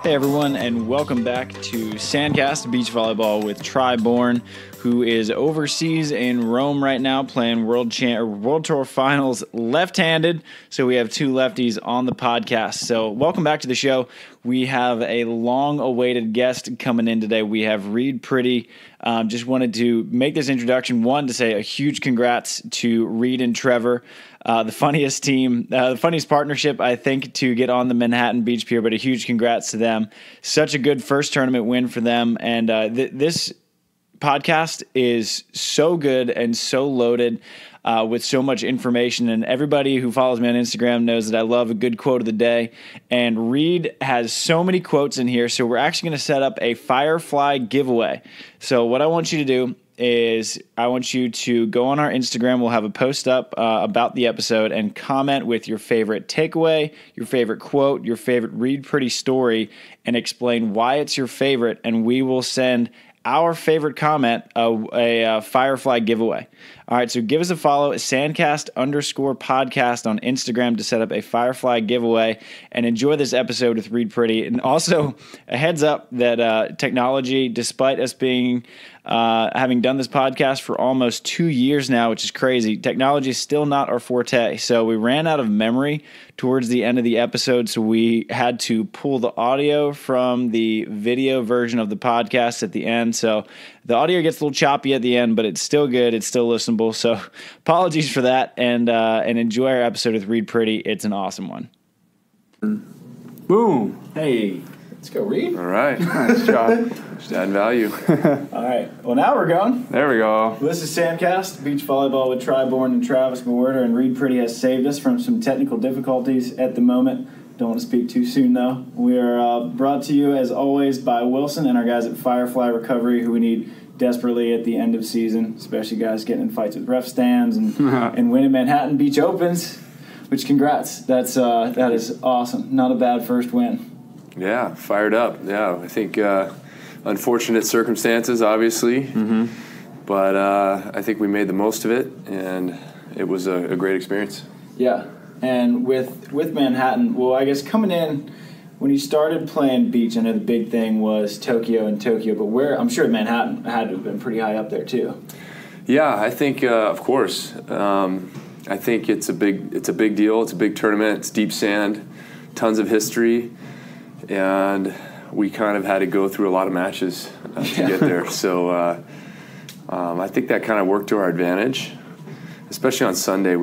Hey everyone, and welcome back to Sandcast Beach Volleyball with Trevor, who is overseas in Rome right now playing World Tour Finals left-handed. So we have two lefties on the podcast. So welcome back to the show. We have a long-awaited guest coming in today. We have Reid Priddy. Just wanted to make this introduction, one, to say a huge congrats to Reid and Trevor. The funniest team, the funniest partnership, I think, to get on the Manhattan Beach Pier, but a huge congrats to them. Such a good first tournament win for them. And this podcast is so good and so loaded with so much information. And everybody who follows me on Instagram knows that I love a good quote of the day. And Reid has so many quotes in here. So we're actually going to set up a Firefly giveaway. So what I want you to do is I want you to go on our Instagram. We'll have a post up about the episode and comment with your favorite takeaway, your favorite quote, your favorite Reid Priddy story, and explain why it's your favorite. And we will send our favorite comment a Firefly giveaway. All right, so give us a follow at Sandcast_podcast on Instagram to set up a Firefly giveaway and enjoy this episode with Reid Priddy. And also a heads up that technology, despite us being having done this podcast for almost 2 years now, which is crazy, technology is still not our forte. So we ran out of memory towards the end of the episode, so we had to pull the audio from the video version of the podcast at the end. So the audio gets a little choppy at the end, but it's still good. It's still listenable. So apologies for that, and enjoy our episode with Reid Priddy. It's an awesome one. Boom. Hey, let's go, Reid. All right. Nice job. Just adding value. All right. Well, now we're going. There we go. This is Sandcast, Beach Volleyball with Trevor and Travis Mawerder, and Reid Priddy has saved us from some technical difficulties at the moment. Don't want to speak too soon, though. We are brought to you, as always, by Wilson and our guys at Firefly Recovery, who we need desperately at the end of season, especially guys getting in fights with ref stands and winning Manhattan Beach Opens, which congrats. That is awesome. Not a bad first win. Yeah, fired up. Yeah, I think unfortunate circumstances, obviously, but I think we made the most of it, and it was a great experience. Yeah, and with Manhattan, well, I guess coming in, when you started playing beach, I know the big thing was Tokyo, but I'm sure Manhattan had to have been pretty high up there too. Yeah, I think of course. I think it's a big deal. It's a big tournament. It's deep sand, tons of history, and we kind of had to go through a lot of matches to get there. So I think that kind of worked to our advantage, especially on Sunday. I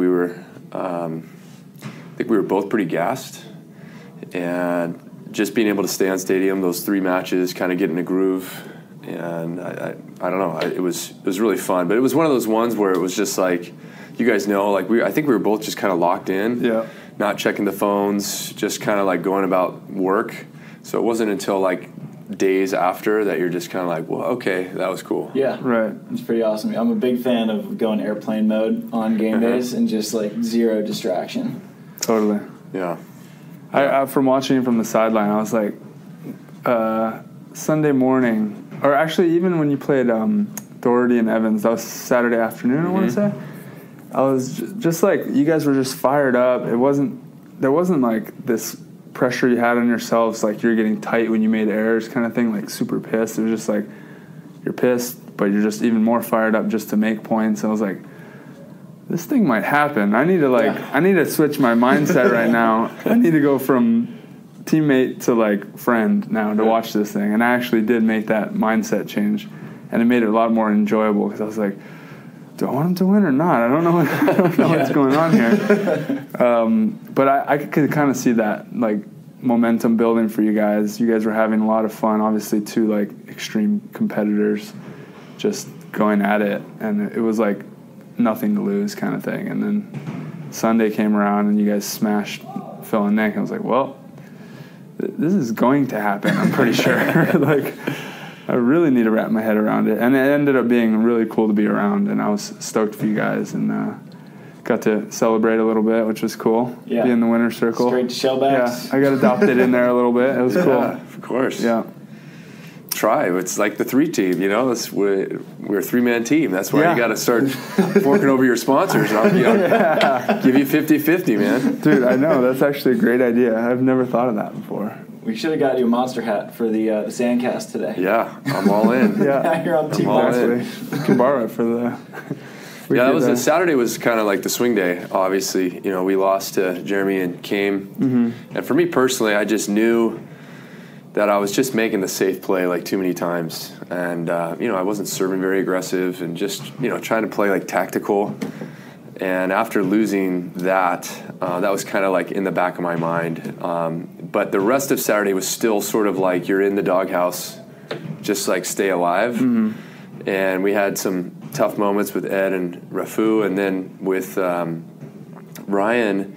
think we were both pretty gassed, and just being able to stay on stadium those 3 matches, kind of get in a groove, and I don't know, it was really fun. But it was one of those ones where it was just like, you guys know, like I think we were both just kind of locked in, not checking the phones, just kind of like going about work. So it wasn't until like days after that you're just kind of like, well, okay, that was cool. Yeah, right. It's pretty awesome. I'm a big fan of going airplane mode on game days and just like zero distraction. Totally. Yeah. I from watching from the sideline, I was like, Sunday morning, or actually even when you played Doherty and Evans, that was Saturday afternoon, I want to say. I was just like, you guys were just fired up. There wasn't like this pressure you had on yourselves, like you're getting tight when you made errors kind of thing, like super pissed. It was just like, you're pissed, but you're just even more fired up just to make points. And I was like, this thing might happen. I need to switch my mindset right now. I need to go from teammate to like friend now to watch this thing. And I actually did make that mindset change, and it made it a lot more enjoyable because I was like, do I want him to win or not? I don't know what's going on here. But I could kind of see that like momentum building for you guys. You guys were having a lot of fun. Obviously, 2 like extreme competitors just going at it, and it was like nothing to lose kind of thing. And then Sunday came around and you guys smashed Phil and Nick. I was like, well, this is going to happen, I'm pretty sure. Like, I really need to wrap my head around it. And it ended up being really cool to be around, and I was stoked for you guys, and got to celebrate a little bit, which was cool. Yeah. Be in the winner's circle. Straight to shellbacks. Yeah, I got adopted in there a little bit. It was cool. Of course. Yeah. Try. It's like the 3 team, you know. We're a 3-man team. That's why you got to start forking over your sponsors. I'll give you 50-50, man. Dude, I know. That's actually a great idea. I've never thought of that before. We should have got you a monster hat for the Sandcast today. Yeah, I'm all in. Now you're on team monster. You can borrow it for the. Saturday was kind of like the swing day. Obviously, we lost to Jeremy and Came, and for me personally, I just knew that I was just making the safe play like too many times, and I wasn't serving very aggressive, and just trying to play like tactical. And after losing that was kind of like in the back of my mind. But the rest of Saturday was still sort of like you're in the doghouse, just like stay alive. Mm-hmm. And we had some tough moments with Ed and Rafu, and then with Ryan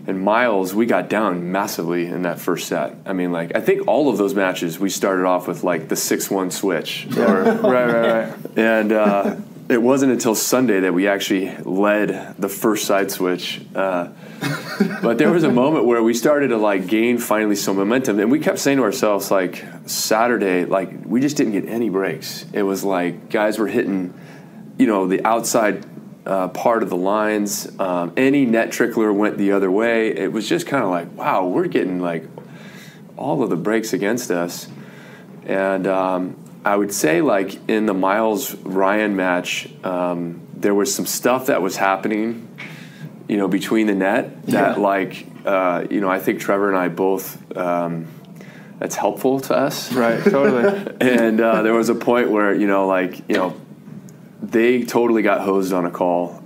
and Miles, we got down massively in that first set. I mean, like, I think all of those matches we started off with like the 6-1 switch. Right. And it wasn't until Sunday that we actually led the first side switch. But there was a moment where we started to like gain finally some momentum, and we kept saying to ourselves, like, Saturday, like, we just didn't get any breaks. It was like guys were hitting, the outside part of the lines. Any net trickler went the other way. It was just kind of like, wow, we're getting like all of the breaks against us. And I would say, like, in the Miles-Ryan match, there was some stuff that was happening, between the net that, I think Trevor and I both, that's helpful to us. Right, totally. And there was a point where, they totally got hosed on a call.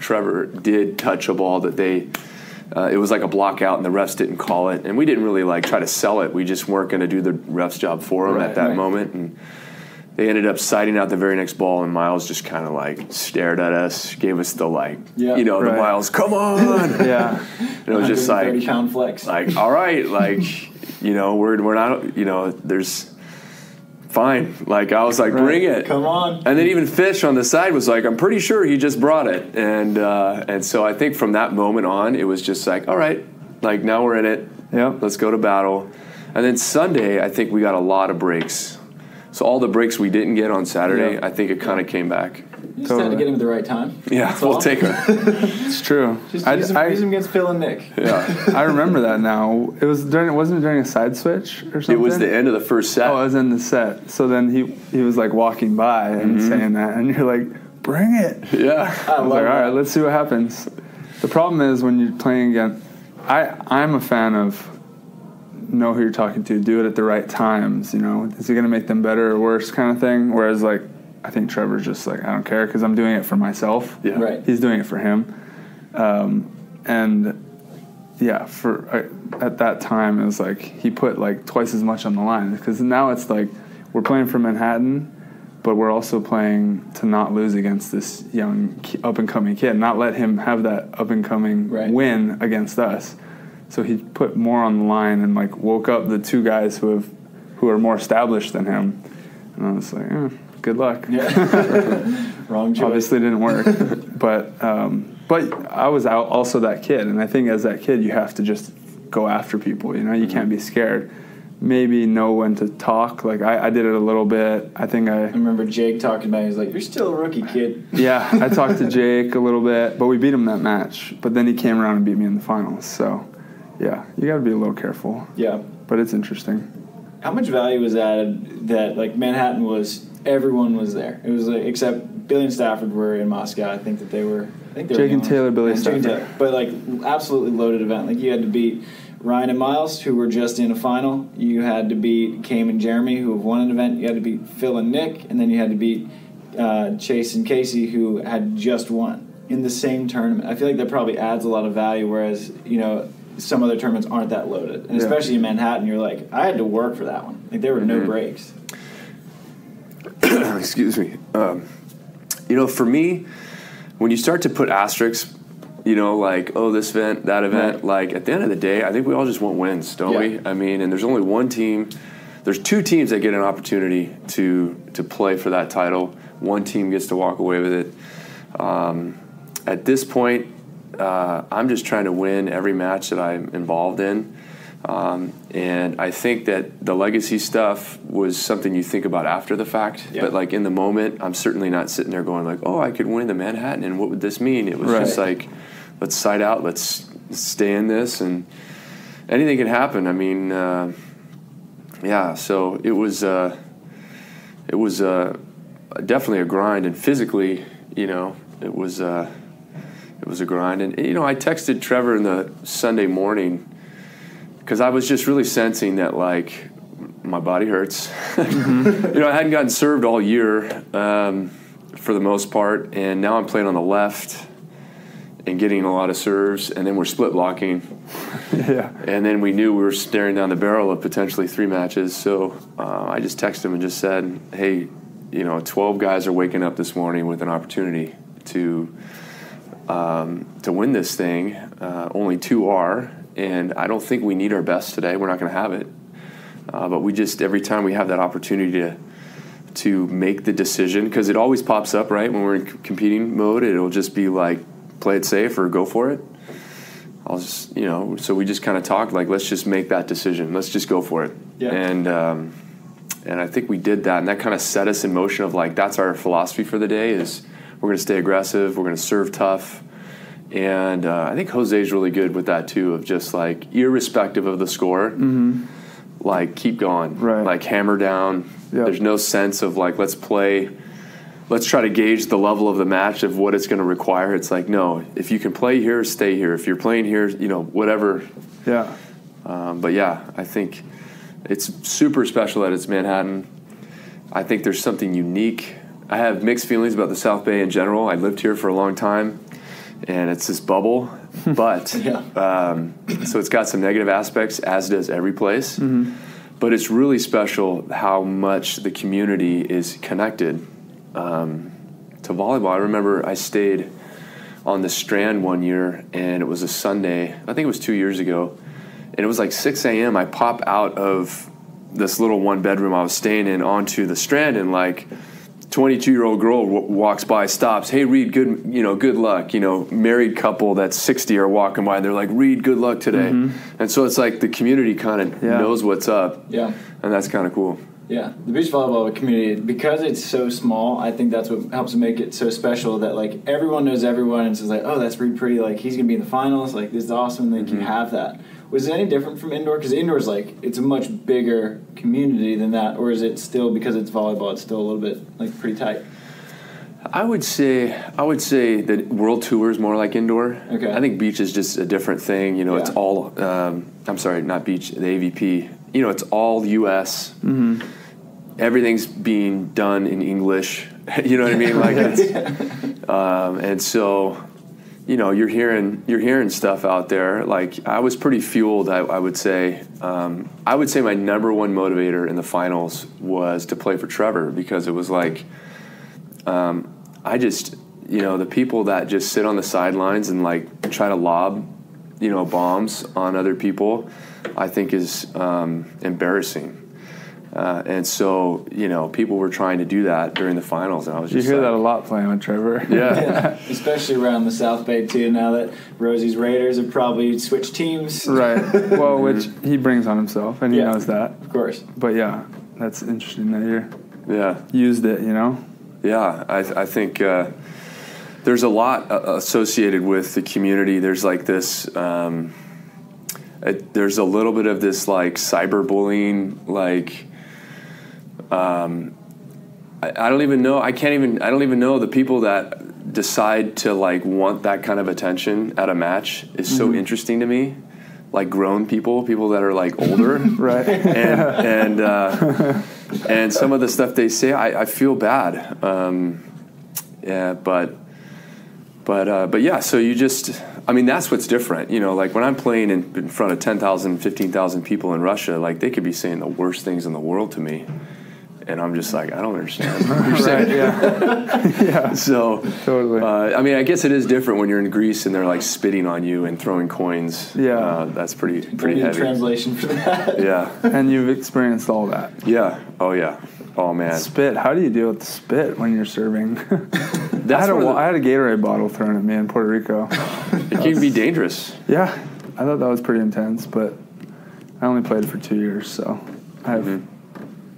Trevor did touch a ball that it was like a block out, and the refs didn't call it. And we didn't really like try to sell it. We just weren't going to do the ref's job for him at that moment. And they ended up siding out the very next ball, and Miles just kind of like stared at us, gave us the the Miles, come on. Yeah. And it was just like 30-pound flex. Like, all right, like, we're not, there's fine. Like, I was like, bring it. Come on. And then even Fish on the side was like, I'm pretty sure he just brought it. And so I think from that moment on, it was just like, all right, like, now we're in it. Yep. Let's go to battle. And then Sunday, I think we got a lot of breaks. So all the breaks we didn't get on Saturday, I think it kind of came back. You just had to get him at the right time. Yeah, we'll take him. It's true. Just use him against Phil and Nick. Yeah. I remember that now. Wasn't it during a side switch or something? It was the end of the first set. Oh, it was in the set. So then he was like walking by and saying that, and you're like, bring it. Yeah. I was like, all right, let's see what happens. The problem is when you're playing against, I'm a fan of know who you're talking to, do it at the right times, is it going to make them better or worse kind of thing, whereas like I think Trevor's just like, I don't care because I'm doing it for myself. Yeah. Right. He's doing it for him. And yeah, at that time it was like he put like twice as much on the line, because now it's like we're playing for Manhattan, but we're also playing to not lose against this young up-and-coming kid, not let him have that up-and-coming win against us. So he put more on the line and like woke up the two guys who are more established than him. And I was like, good luck. Yeah. Wrong choice. Obviously didn't work. But I was also that kid, and I think as that kid you have to just go after people. You can't be scared. Maybe know when to talk. Like I did it a little bit. I remember Jake talking about it. He was like, you're still a rookie, kid. Yeah, I talked to Jake a little bit, but we beat him that match. But then he came around and beat me in the finals. So yeah, you got to be a little careful. Yeah. But it's interesting. How much value was added that, like, Manhattan everyone was there? It was like, except Billy and Stafford were in Moscow. I think they were Jake and Taylor, Billy and Stafford. Taylor. But, like, absolutely loaded event. Like, you had to beat Ryan and Miles, who were just in a final. You had to beat Cam and Jeremy, who have won an event. You had to beat Phil and Nick. And then you had to beat Chase and Casey, who had just won in the same tournament. I feel like that probably adds a lot of value, whereas, some other tournaments aren't that loaded. And especially in Manhattan, you're like, I had to work for that one. Like, there were no breaks. Excuse me. For me, when you start to put asterisks, like, oh, this event, that event, like, at the end of the day, I think we all just want wins, don't we? I mean, and there's only one team. There's two teams that get an opportunity to play for that title. One team gets to walk away with it. At this point, I'm just trying to win every match that I'm involved in. And I think that the legacy stuff was something you think about after the fact. Yeah. But, like, in the moment, I'm certainly not sitting there going, like, oh, I could win the Manhattan, and what would this mean? It was just like, let's side out, let's stay in this, and anything can happen. I mean, yeah, so it was definitely a grind, and physically, it was a grind. And I texted Trevor in the Sunday morning because I was just really sensing that like my body hurts. Mm-hmm. I hadn't gotten served all year for the most part, and now I'm playing on the left and getting a lot of serves, and then we're split blocking. Yeah. And then we knew we were staring down the barrel of potentially 3 matches. So I just texted him and just said, hey, 12 guys are waking up this morning with an opportunity to win this thing. Only 2 are, and I don't think we need our best today. We're not going to have it. But we just, every time we have that opportunity to make the decision, because it always pops up, right? When we're in competing mode, it'll just be like, play it safe or go for it. I'll just, so we just kind of talked like, let's just make that decision. Let's just go for it. Yeah. And I think we did that, and that kind of set us in motion of like, that's our philosophy for the day is we're going to stay aggressive, we're going to serve tough. And I think Jose's really good with that too, of just like, irrespective of the score, like keep going, right. Like hammer down. Yep. There's no sense of like, let's try to gauge the level of the match of what it's going to require. It's like, no, if you can play here, stay here. If you're playing here, whatever. Yeah. But yeah, I think it's super special that it's Manhattan. I think there's something unique. I have mixed feelings about the South Bay in general. I lived here for a long time, and it's this bubble. But so it's got some negative aspects, as does every place. Mm-hmm. But it's really special how much the community is connected to volleyball. I remember I stayed on the Strand one year, and it was a Sunday. I think it was 2 years ago. And it was like 6 a.m. I pop out of this little one-bedroom I was staying in onto the Strand, and like 22-year-old girl walks by, stops. Hey, Reid, good luck. Married couple that's 60 are walking by. They're like, Reid, good luck today. Mm-hmm. And so it's like the community kind of knows what's up. Yeah. And that's kind of cool. Yeah, the beach volleyball community, because it's so small, I think that's what helps make it so special, that like everyone knows everyone, and it's just like, oh, that's Reid Priddy, like he's gonna be in the finals, like this is awesome. Like you have that. Was it any different from indoor? Because indoor is like, it's a much bigger community than that, or is it still, because it's volleyball, it's still a little bit like pretty tight? I would say that World Tour is more like indoor. Okay. I think beach is just a different thing. It's all. I'm sorry, not beach. The AVP. It's all U.S. Mm-hmm. Everything's being done in English. You know what I mean? Like it's, and so, you're hearing stuff out there. Like I was pretty fueled. I would say. I would say my number one motivator in the finals was to play for Trevor, because it was like. I just, the people that just sit on the sidelines and like try to lob, bombs on other people, I think is embarrassing. And so, people were trying to do that during the finals, and I was just. You hear that a lot playing with Trevor. Yeah. Especially around the South Bay too. Now that Rosie's Raiders have probably switched teams. Right. Well, which he brings on himself, and he knows that. Of course. But yeah, that's interesting that you used it. Yeah, I think there's a lot associated with the community. There's like this, there's a little bit of this like cyberbullying, like I don't even know. I don't even know the people that decide to like want that kind of attention at a match is so interesting to me. Like grown people that are like older, right? And some of the stuff they say, I feel bad. But yeah. So you just, that's what's different. Like when I'm playing in front of 10,000, 15,000 people in Russia, like they could be saying the worst things in the world to me. And I'm just like, I don't understand what you're saying. Yeah. So, totally. I guess it is different when you're in Greece and they're like spitting on you and throwing coins. Yeah. That's pretty heavy. Translation for that. Yeah. And you've experienced all that. Yeah. Oh, yeah. Oh, man. Spit. How do you deal with the spit when you're serving? I had a Gatorade bottle thrown at me in Puerto Rico. It can be dangerous. Yeah. I thought that was pretty intense, but I only played for 2 years, so I have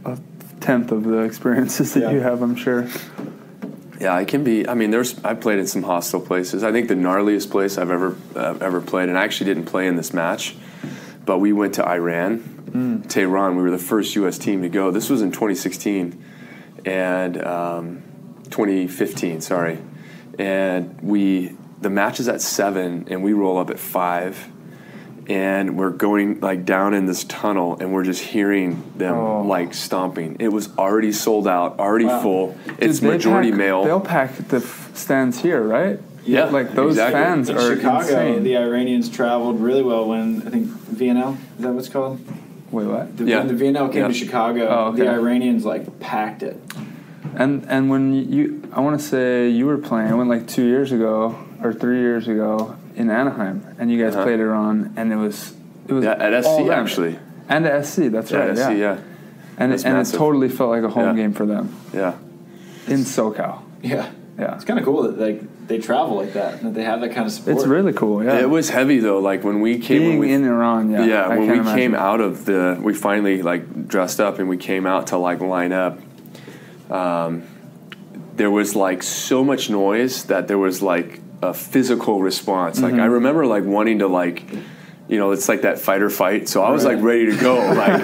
a tenth of the experiences that you have, I'm sure. Yeah, it can be. I've played in some hostile places. I think the gnarliest place I've ever played, and I actually didn't play in this match, but we went to Iran, Tehran. We were the first U.S. team to go. This was in 2016 and 2015, sorry. And the match is at 7, and we roll up at 5. And we're going like down in this tunnel, and we're just hearing them like stomping. It was already sold out, already full. It's majority male. They'll pack the stands here, right? Yeah, like those fans in are Chicago, insane. The Iranians traveled really well when I think VNL, is that what it's called? Wait, what? When the VNL came to Chicago, the Iranians like packed it. And when I want to say you were playing, I went like 2 years ago or 3 years ago in Anaheim, and you guys played Iran, and it was at SC actually, and at SC. That's right. SC, And it totally felt like a home game for them. Yeah, in SoCal. Yeah. It's kind of cool that they travel like that, and that they have that kind of support. It's really cool. Yeah, it was heavy though. Like when we came in Iran. When we came out of we finally like dressed up and we came out to like line up. There was like so much noise that there was like a physical response. Like I remember like wanting to like, it's like that fight or fight. So I was like ready to go. Like,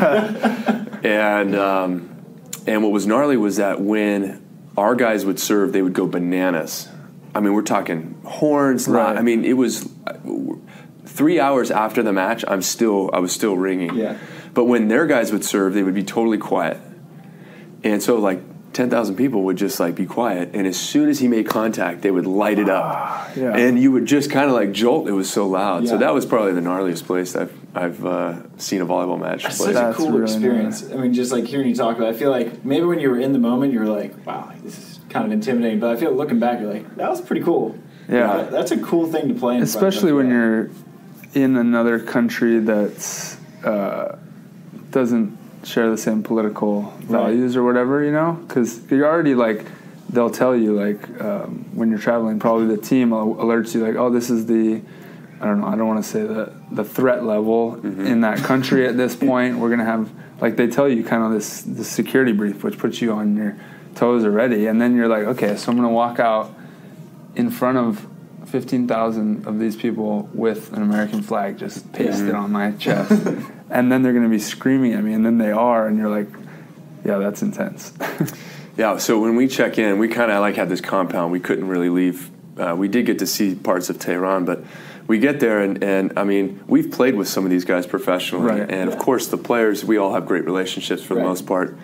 and what was gnarly was that when our guys would serve, they would go bananas. I mean, we're talking horns. Right. I mean, it was 3 hours after the match. I was still ringing. Yeah. But when their guys would serve, they would be totally quiet. And so like 10,000 people would just like be quiet, and as soon as he made contact, they would light it up, and you would just kind of like jolt. It was so loud. So that was probably the gnarliest place I've seen a volleyball match. That's such a cool experience. Nice. I mean, just like hearing you talk about it, I feel like maybe when you were in the moment, you were like, wow, this is kind of intimidating. But I feel looking back, you're like, that was pretty cool. Yeah, that's a cool thing to play in. Especially when you're in another country that's doesn't share the same political values or whatever, because you're already like, they'll tell you like when you're traveling, probably the team alerts you like, oh, this is I don't want to say the threat level in that country at this point. We're gonna have, like, they tell you kind of this security brief, which puts you on your toes already, and then you're like, okay, so I'm gonna walk out in front of 15,000 of these people with an American flag just pasted on my chest. And then they're going to be screaming at me, and then they are, and you're like, yeah, that's intense. Yeah, so when we check in, we kind of like had this compound. We couldn't really leave. We did get to see parts of Tehran, but we get there, and I mean, we've played with some of these guys professionally. Right. And, of course, the players, we all have great relationships for the most part.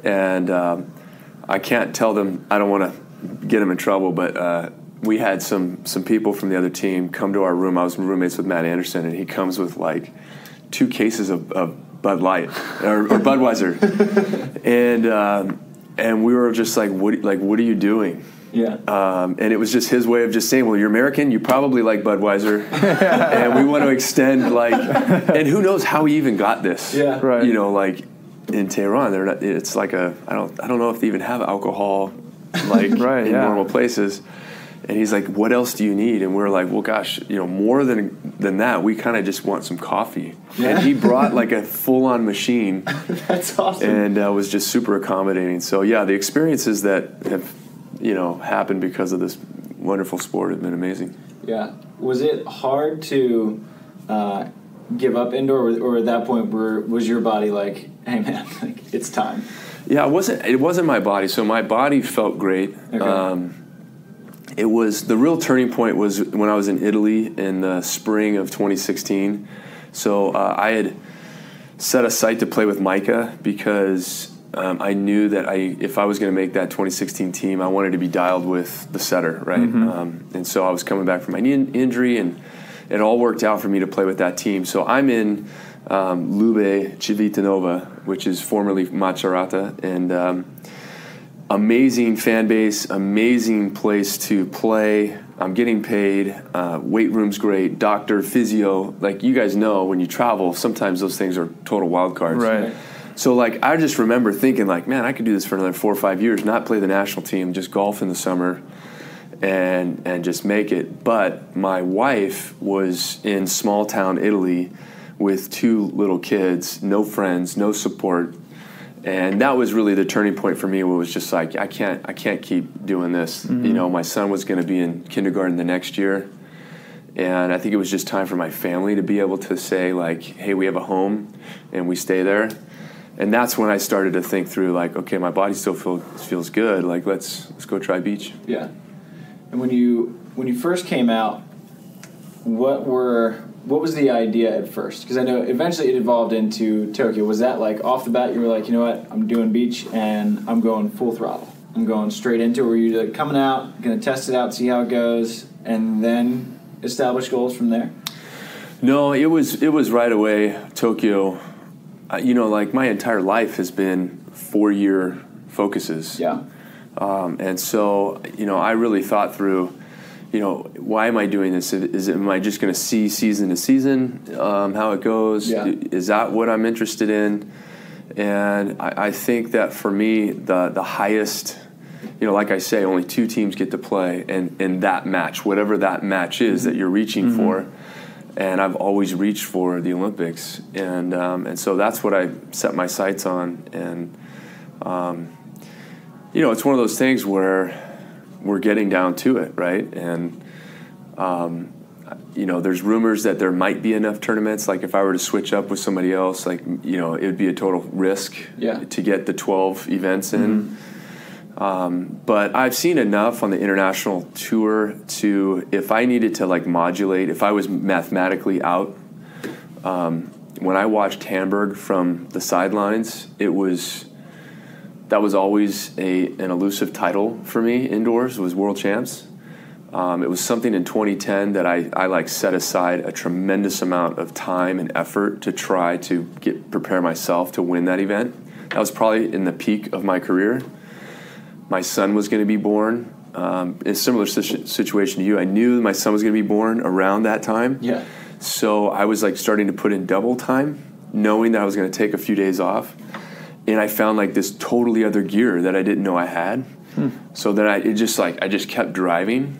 And I can't tell them, I don't want to get them in trouble, but we had some people from the other team come to our room. I was roommates with Matt Anderson, and he comes with, like, 2 cases of Bud Light or Budweiser, and we were just like, what are you doing? Yeah. And it was just his way of just saying, well, you're American, you probably like Budweiser, and we want to extend like, and who knows how he even got this? Yeah. Right. Like in Tehran, they're not. It's like I don't know if they even have alcohol like in normal places. And he's like, what else do you need? And we're like, well, gosh, more than that, we kind of just want some coffee. Yeah. And he brought like a full-on machine. That's awesome. And was just super accommodating. So, yeah, the experiences that have, happened because of this wonderful sport have been amazing. Yeah. Was it hard to give up indoor, or at that point was your body like, hey, man, like, it's time? Yeah, it wasn't my body. So my body felt great. Okay. It was the real turning point was when I was in Italy in the spring of 2016. So I had set a sight to play with Micah because I knew that if I was going to make that 2016 team, I wanted to be dialed with the setter, right? And so I was coming back from my knee injury, and it all worked out for me to play with that team. So I'm in Lube Civitanova, which is formerly Macerata, and amazing fan base, amazing place to play. I'm getting paid. Weight room's great. Doctor, physio. Like, you guys know, when you travel, sometimes those things are total wild cards. Right. So, like, I just remember thinking, like, man, I could do this for another 4 or 5 years, not play the national team, just golf in the summer, and just make it. But my wife was in small town Italy with 2 little kids, no friends, no support. And that was really the turning point for me, where it was just like, I can't keep doing this. My son was going to be in kindergarten the next year, And I think it was just time for my family to be able to say, like, hey, we have a home and we stay there. And that's when I started to think through, like, okay, my body still feels good. Like, let's go try beach. Yeah. And when you first came out, what was the idea at first? Because I know eventually it evolved into Tokyo. Was that like off the bat you were like, you know what, I'm doing beach and I'm going full throttle. I'm going straight into it. Were you like coming out, going to test it out, see how it goes, and then establish goals from there? No, it was right away. Tokyo, like my entire life has been 4-year focuses. Yeah. And so, I really thought through, why am I doing this? Am I just going to see season to season how it goes? Yeah. Is that what I'm interested in? And I think that for me, the highest, like I say, only 2 teams get to play in that match, whatever that match is that you're reaching for. And I've always reached for the Olympics. And so that's what I set my sights on. And, it's one of those things where we're getting down to it, right? And, there's rumors that there might be enough tournaments. Like if I were to switch up with somebody else, like, it would be a total risk to get the 12 events in. But I've seen enough on the international tour to, if I needed to like modulate, if I was mathematically out, when I watched Hamburg from the sidelines, that was always an elusive title for me indoors, was world champs. It was something in 2010 that I like set aside a tremendous amount of time and effort to try to prepare myself to win that event. That was probably in the peak of my career. My son was going to be born. In a similar situation to you, I knew my son was going to be born around that time. Yeah. So I was like starting to put in double time, knowing that I was going to take a few days off. And I found like this totally other gear that I didn't know I had. So then I just kept driving.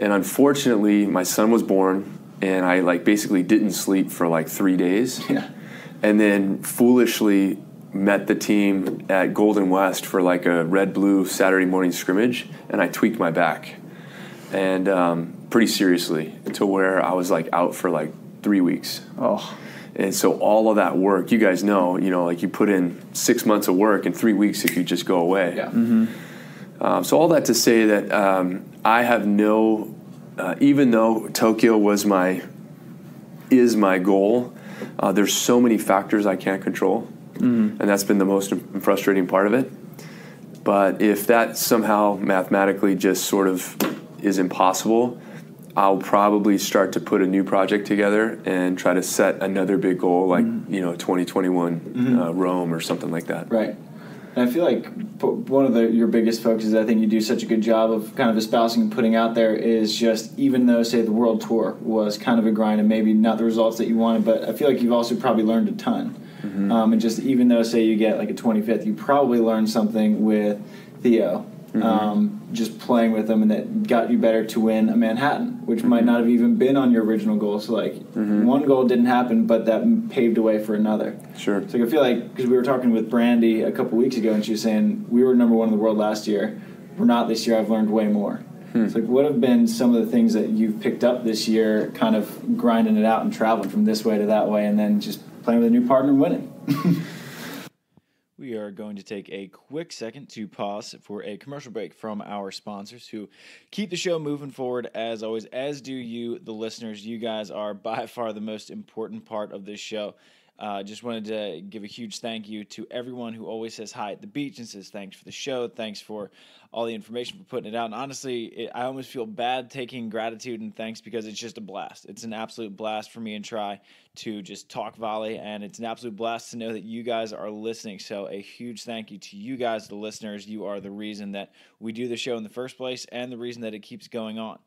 And unfortunately, my son was born, and I like basically didn't sleep for like 3 days. Yeah. And then foolishly met the team at Golden West for like a red-blue Saturday morning scrimmage, and I tweaked my back, and pretty seriously, to where I was like out for like 3 weeks. Oh. And so all of that work, you guys know, like you put in 6 months of work, in 3 weeks it could just go away. Yeah. So all that to say that I have no, even though Tokyo is my goal, there's so many factors I can't control. And that's been the most frustrating part of it. But if that somehow mathematically just sort of is impossible, I'll probably start to put a new project together and try to set another big goal, like 2021 Rome or something like that. Right. And I feel like one of your biggest focuses, I think you do such a good job of kind of espousing and putting out there, is just, even though, say, the World Tour was kind of a grind and maybe not the results that you wanted, but I feel like you've also probably learned a ton. And just even though, say, you get like a 25th, you probably learned something with Theo, just playing with them, and that got you better to win a Manhattan, which might not have even been on your original goal. So, like, one goal didn't happen, but that paved the way for another. Sure. So I feel like, because we were talking with Brandy a couple weeks ago, and she was saying, we were number 1 in the world last year. We're not this year. I've learned way more. It's like, what have been some of the things that you've picked up this year, kind of grinding it out and traveling from this way to that way, and then just playing with a new partner and winning? We are going to take a quick second to pause for a commercial break from our sponsors, who keep the show moving forward as always, as do you, the listeners. You guys are by far the most important part of this show. Just wanted to give a huge thank you to everyone who always says hi at the beach and says thanks for the show, thanks for all the information, for putting it out. And honestly, I almost feel bad taking gratitude and thanks, because it's just a blast. It's an absolute blast for me and Try to just talk volley, and it's an absolute blast to know that you guys are listening. So a huge thank you to you guys, the listeners. You are the reason that we do the show in the first place, and the reason that it keeps going on.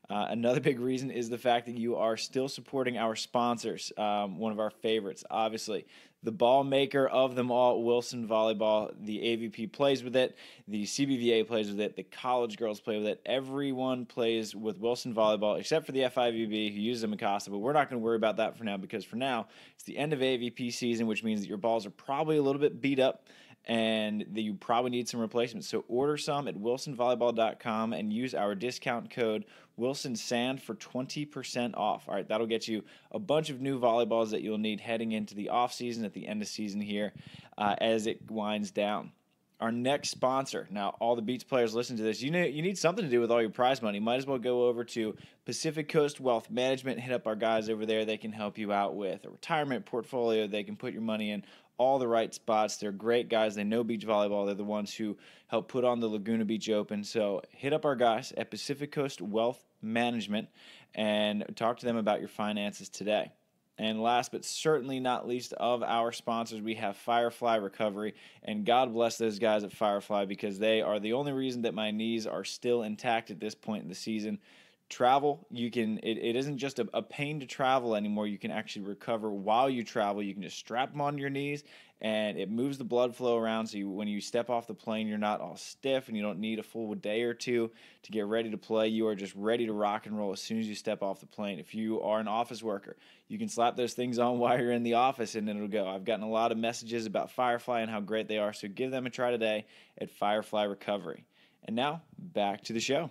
Another big reason is the fact that you are still supporting our sponsors. One of our favorites, obviously, the ball maker of them all, Wilson Volleyball. The AVP plays with it. The CBVA plays with it. The college girls play with it. Everyone plays with Wilson Volleyball except for the FIVB, who uses a Mikasa, but we're not going to worry about that for now, because for now, it's the end of AVP season, which means that your balls are probably a little bit beat up, and you probably need some replacements. So order some at wilsonvolleyball.com and use our discount code WilsonSand for 20% off. All right, that'll get you a bunch of new volleyballs that you'll need heading into the off season, at the end of season here, as it winds down. Our next sponsor. Now, all the Beats players listen to this. You need something to do with all your prize money. Might as well go over to Pacific Coast Wealth Management. Hit up our guys over there. They can help you out with a retirement portfolio. They can put your money in all the right spots. They're great guys. They know beach volleyball. They're the ones who help put on the Laguna Beach Open. So hit up our guys at Pacific Coast Wealth Management and talk to them about your finances today. And last but certainly not least of our sponsors, we have Firefly Recovery. And God bless those guys at Firefly, because they are the only reason that my knees are still intact at this point in the season. Travel, it isn't just a pain to travel anymore. You can actually recover while you travel. You can just strap them on your knees, and it moves the blood flow around, so when you step off the plane, you're not all stiff, and you don't need a full day or two to get ready to play. You are just ready to rock and roll as soon as you step off the plane. If you are an office worker, you can slap those things on while you're in the office, and it'll go. I've gotten a lot of messages about Firefly and how great they are, so give them a try today at Firefly Recovery. And now, back to the show.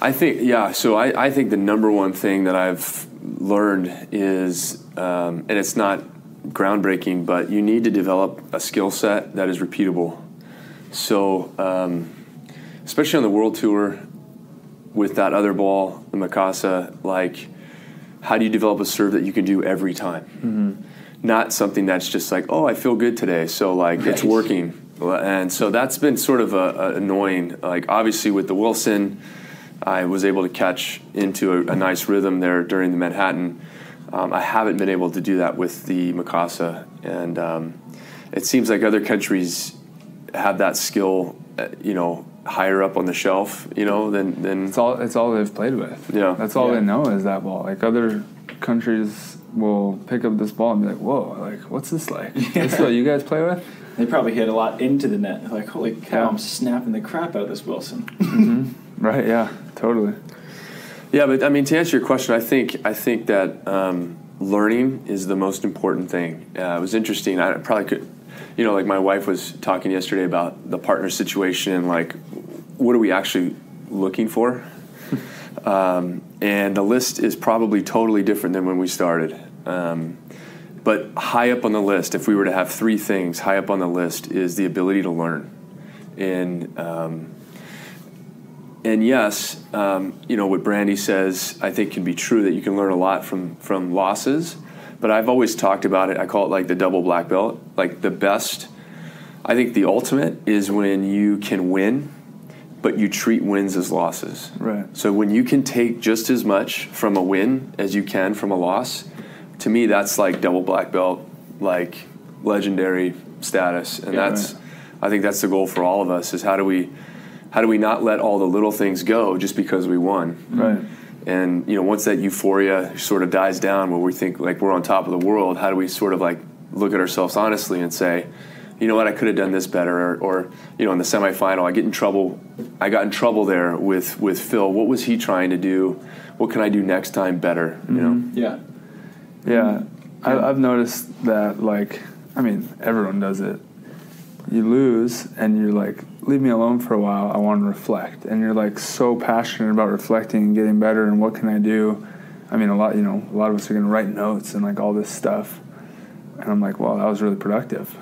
I think the number one thing that I've learned is, and it's not groundbreaking, but you need to develop a skill set that is repeatable. So, especially on the World Tour with that other ball, the Mikasa, like, how do you develop a serve that you can do every time? Mm-hmm. Not something that's just like, oh, I feel good today, so like it's working. And so that's been sort of annoying. Like, obviously with the Wilson, I was able to catch into a nice rhythm there during the Manhattan. I haven't been able to do that with the Mikasa, and it seems like other countries have that skill, higher up on the shelf, than it's all they've played with. Yeah, that's all they know is that ball. Like, other countries will pick up this ball and be like, "Whoa, like, what's this like? This is what you guys play with?" They probably hit a lot into the net. Like, holy cow, I'm snapping the crap out of this Wilson. Mm-hmm. Right, yeah, totally. Yeah, but I mean, to answer your question, I think that learning is the most important thing. It was interesting. I probably could, like my wife was talking yesterday about the partner situation and like, what are we actually looking for? And the list is probably totally different than when we started. But high up on the list, if we were to have three things, high up on the list is the ability to learn. And yes, what Brandy says, I think can be true, that you can learn a lot from losses. But I've always talked about it. I call it like the double black belt. Like, the best, I think the ultimate is when you can win, but you treat wins as losses. Right. So when you can take just as much from a win as you can from a loss, to me that's like double black belt, like legendary status. And I think that's the goal for all of us, is how do we not let all the little things go just because we won? Right. And, once that euphoria sort of dies down where we think like we're on top of the world, how do we sort of like look at ourselves honestly and say, you know what, I could have done this better, or in the semifinal, I got in trouble there with Phil. What was he trying to do? What can I do next time better? Mm-hmm. Yeah. I've noticed that, like, I mean, everyone does it. You lose and you're like, leave me alone for a while, I want to reflect. And you're like so passionate about reflecting and getting better and what can I do? I mean, a lot of us are going to write notes and like all this stuff. And I'm like, well, that was really productive.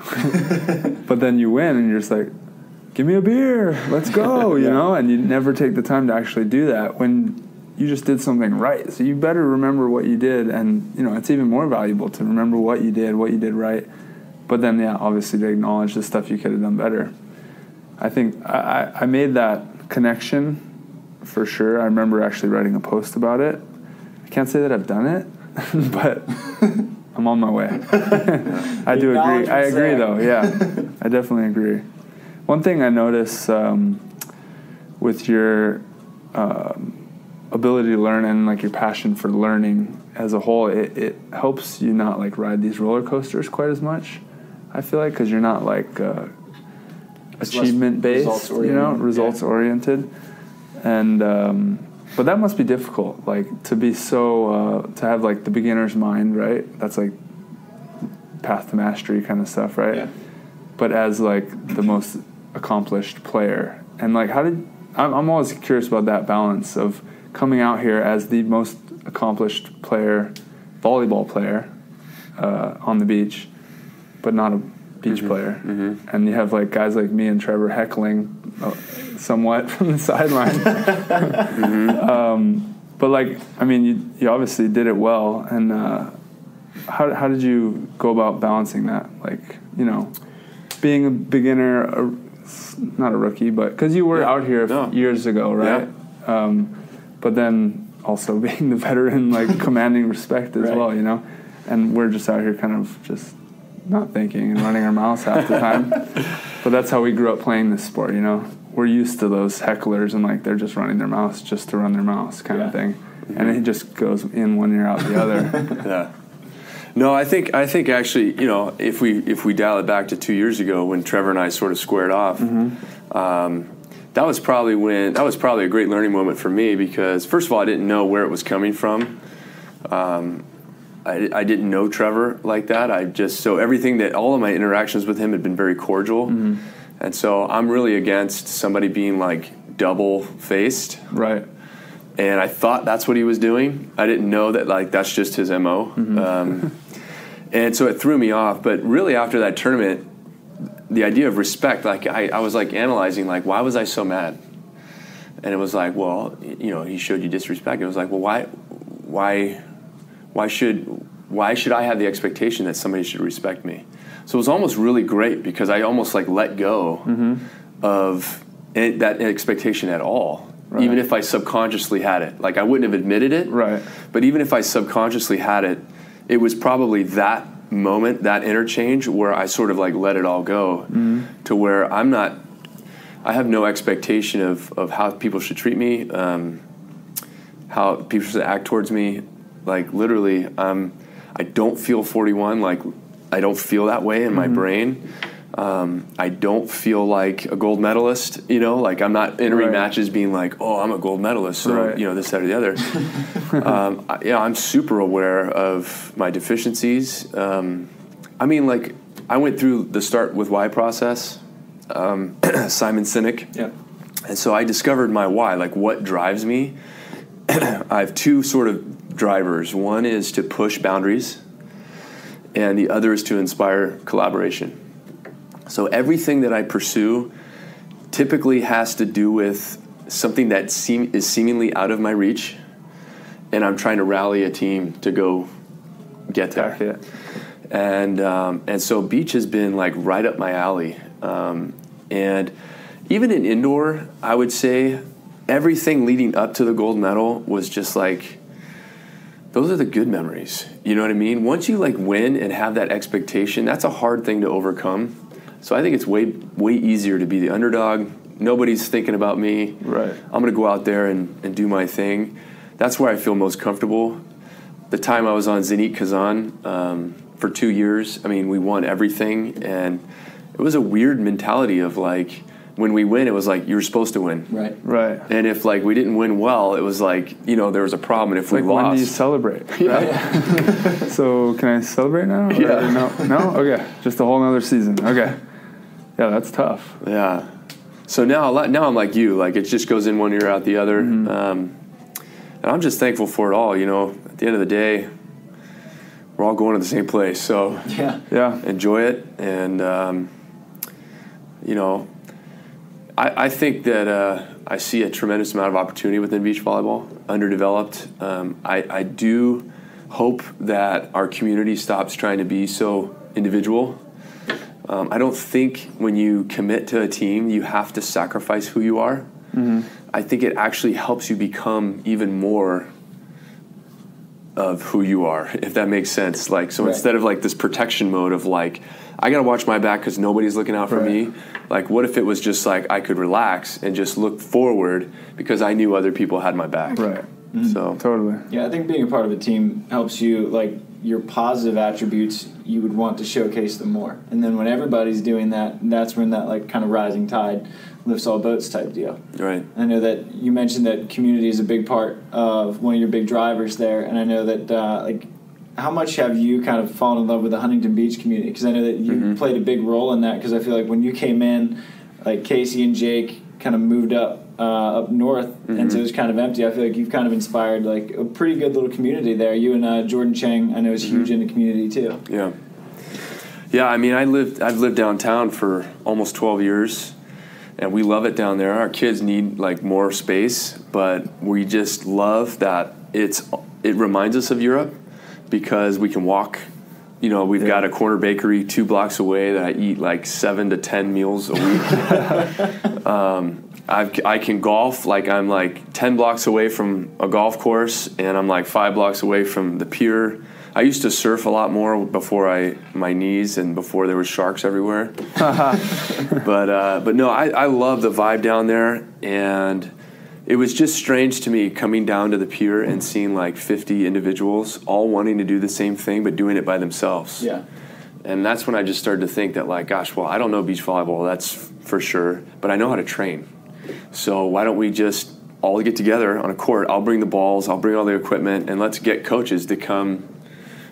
But then you win and you're just like, give me a beer, let's go, and you never take the time to actually do that when you just did something right. So you better remember what you did, and it's even more valuable to remember what you did right. But then, obviously to acknowledge the stuff you could have done better. I think I made that connection for sure. I remember actually writing a post about it. I can't say that I've done it, but I'm on my way. I do agree. I agree, though. Yeah, I definitely agree. One thing I notice with your ability to learn and like your passion for learning as a whole, it helps you not like ride these roller coasters quite as much. I feel like, because you're not like achievement based, results oriented, and but that must be difficult, like to be so to have like the beginner's mind, right? That's like path to mastery kind of stuff, right? Yeah. but as like the most accomplished player. And like, I'm always curious about that balance of coming out here as the most accomplished player, volleyball player, on the beach, but not a beach player. And you have like guys like me and Trevor heckling somewhat from the sideline. But like, I mean, you obviously did it well. And how did you go about balancing that? Like, you know, being a beginner, not a rookie, but because you were out here years ago, right? Yeah. But then also being the veteran, like commanding respect as well, you know? And we're just out here kind of just not thinking and running our mouths half the time. But that's how we grew up playing this sport, you know? We're used to those hecklers and like they're just running their mouths just to run their mouths kind of thing. And it just goes in one ear out the other. Yeah. No, I think actually, you know, if we dial it back to 2 years ago when Trevor and I sort of squared off, that was probably a great learning moment for me because first of all, I didn't know where it was coming from. I didn't know Trevor like that. So all of my interactions with him had been very cordial. And so I'm really against somebody being like double faced. Right. And I thought that's what he was doing. I didn't know that like that's just his MO. And so it threw me off. But really after that tournament, the idea of respect, like I was like analyzing like why was I so mad? And it was like, well, you know, he showed you disrespect. It was like, well, why should I have the expectation that somebody should respect me? So it was almost really great because I almost like let go of that expectation at all. Right. Even if I subconsciously had it. Like I wouldn't have admitted it. Right. But even if I subconsciously had it, it was probably that moment, that interchange where I sort of like let it all go to where I have no expectation of how people should treat me, how people should act towards me. Like literally, I don't feel 41. Like I don't feel that way in my brain. I don't feel like a gold medalist, you know, like I'm not entering matches being like, oh, I'm a gold medalist, so, you know, this, that, or the other. I'm super aware of my deficiencies. I mean, like, I went through the Start with Why process, Simon Sinek. Yeah. And so I discovered my why, like what drives me. I have two sort of drivers. One is to push boundaries, and the other is to inspire collaboration. So everything that I pursue typically has to do with something that is seemingly out of my reach, and I'm trying to rally a team to go get there. And so beach has been like right up my alley. And even in indoor, I would say everything leading up to the gold medal was just like, those are the good memories. You know what I mean? Once you like win and have that expectation, that's a hard thing to overcome. So I think it's way easier to be the underdog. Nobody's thinking about me. Right. I'm going to go out there and do my thing. That's where I feel most comfortable. The time I was on Zenit Kazan for 2 years, I mean, we won everything. And it was a weird mentality of like, when we win, it was like, you were supposed to win. Right. Right. And if like we didn't win well, it was like, you know, there was a problem. And if we lost. When do you celebrate? Right? So can I celebrate now? Yeah. No? Okay. Just a whole nother season. Okay. Yeah, that's tough. Yeah. So now I'm like you. Like it just goes in one ear out the other. And I'm just thankful for it all. You know, at the end of the day, we're all going to the same place. So enjoy it. And, you know, I think that I see a tremendous amount of opportunity within beach volleyball, underdeveloped. I do hope that our community stops trying to be so individual. I don't think when you commit to a team, you have to sacrifice who you are. I think it actually helps you become even more of who you are, if that makes sense. Like, so instead of like this protection mode of like, I got to watch my back because nobody's looking out for me. Like, what if it was just like I could relax and just look forward because I knew other people had my back. Right. So totally. Yeah, I think being a part of a team helps you, like, your positive attributes, you would want to showcase them more. And then when everybody's doing that, that's when that, like, kind of rising tide lifts all boats type deal. Right. I know that you mentioned that community is a big part of one of your big drivers there, and I know that, like, how much have you kind of fallen in love with the Huntington Beach community? Because I know that you played a big role in that. Because I feel like when you came in, like Casey and Jake kind of moved up north, and so it was kind of empty. I feel like you've kind of inspired like a pretty good little community there. You and Jordan Cheng, I know, is huge in the community too. Yeah. Yeah, I mean, I've lived downtown for almost 12 years, and we love it down there. Our kids need like more space, but we just love that it reminds us of Europe because we can walk. You know, we've got a corner bakery 2 blocks away that I eat like 7 to 10 meals a week. I can golf, like I'm like 10 blocks away from a golf course, and I'm like 5 blocks away from the pier. I used to surf a lot more before my knees and before there were sharks everywhere. But no, I love the vibe down there, and it was just strange to me coming down to the pier and seeing like 50 individuals all wanting to do the same thing but doing it by themselves. Yeah. And that's when I just started to think that like, gosh, well, I don't know beach volleyball, that's for sure, but I know how to train. So why don't we just all get together on a court? I'll bring the balls, I'll bring all the equipment, and let's get coaches to come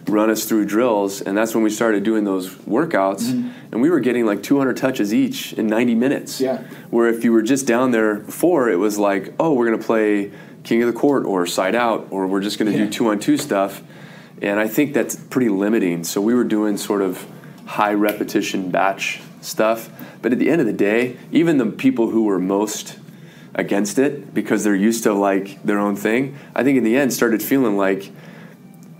run us through drills. And that's when we started doing those workouts, and we were getting like 200 touches each in 90 minutes. Yeah. Where if you were just down there before, it was like, oh, we're going to play king of the court or side out, or we're just going to do 2-on-2 stuff. And I think that's pretty limiting. So we were doing sort of high repetition batch stuff. But at the end of the day, even the people who were most against it because they're used to like their own thing, I think in the end started feeling like,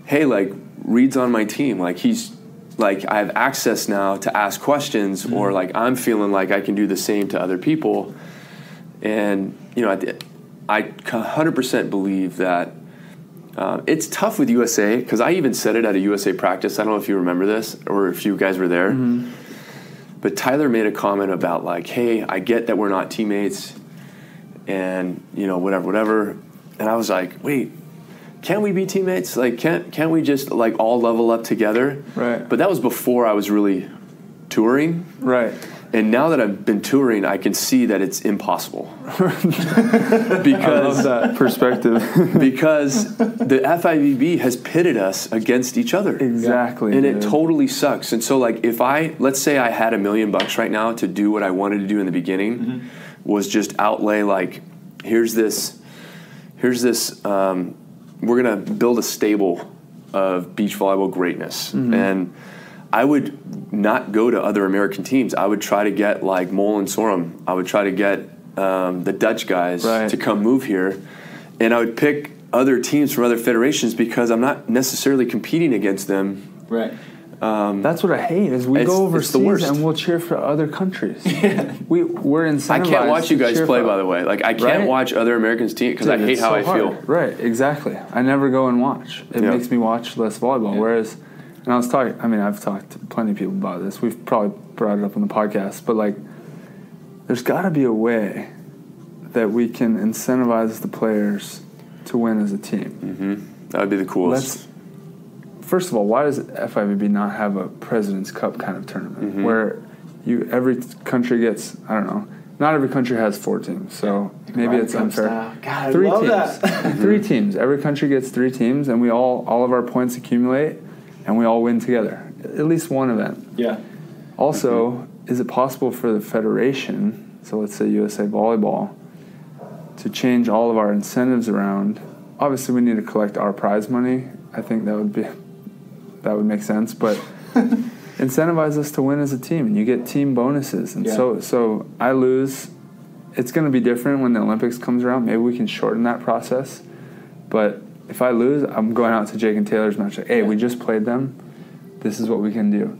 hey, like Reid's on my team. Like he's like, I have access now to ask questions, or like I'm feeling like I can do the same to other people. And, you know, I 100% believe that it's tough with USA, because I even said it at a USA practice. I don't know if you remember this or if you guys were there. But Tyler made a comment about like, hey, I get that we're not teammates and, you know, whatever. And I was like, wait, can't we be teammates? Like, can't we just like all level up together? Right. But that was before I was really touring. Right. And now that I've been touring, I can see that it's impossible. Because I love that perspective. Because the FIVB has pitted us against each other. Exactly. And it totally sucks. And so, like, if let's say I had $1 million right now to do what I wanted to do in the beginning, was just outlay, like, here's this, we're going to build a stable of beach volleyball greatness. And I would not go to other American teams. I would try to get like Mol and Sorum. I would try to get the Dutch guys to come move here. And I would pick other teams from other federations because I'm not necessarily competing against them. Right. That's what I hate is we go overseas and we'll cheer for other countries. We're incentivized. I can't watch you guys play, by the way. Like I can't watch other Americans' teams because I hate how I feel. Right, exactly. I never go and watch. It makes me watch less volleyball. Whereas, and I've talked to plenty of people about this. We've probably brought it up on the podcast, but like, there's got to be a way that we can incentivize the players to win as a team. That would be the coolest. First of all, why does FIVB not have a President's Cup kind of tournament where every country gets, I don't know, not every country has 4 teams, so maybe it's unfair. God, 3 love teams. that. 3 teams. Every country gets 3 teams, and we all of our points accumulate, and we all win together. At least one event. Yeah. Also, is it possible for the federation, so let's say USA Volleyball, to change all of our incentives around? Obviously, we need to collect our prize money. I think that would make sense, but incentivize us to win as a team, and you get team bonuses. And so I lose. It's going to be different when the Olympics comes around. Maybe we can shorten that process. But if I lose, I'm going out to Jake and Taylor's match. Like, hey, we just played them. This is what we can do.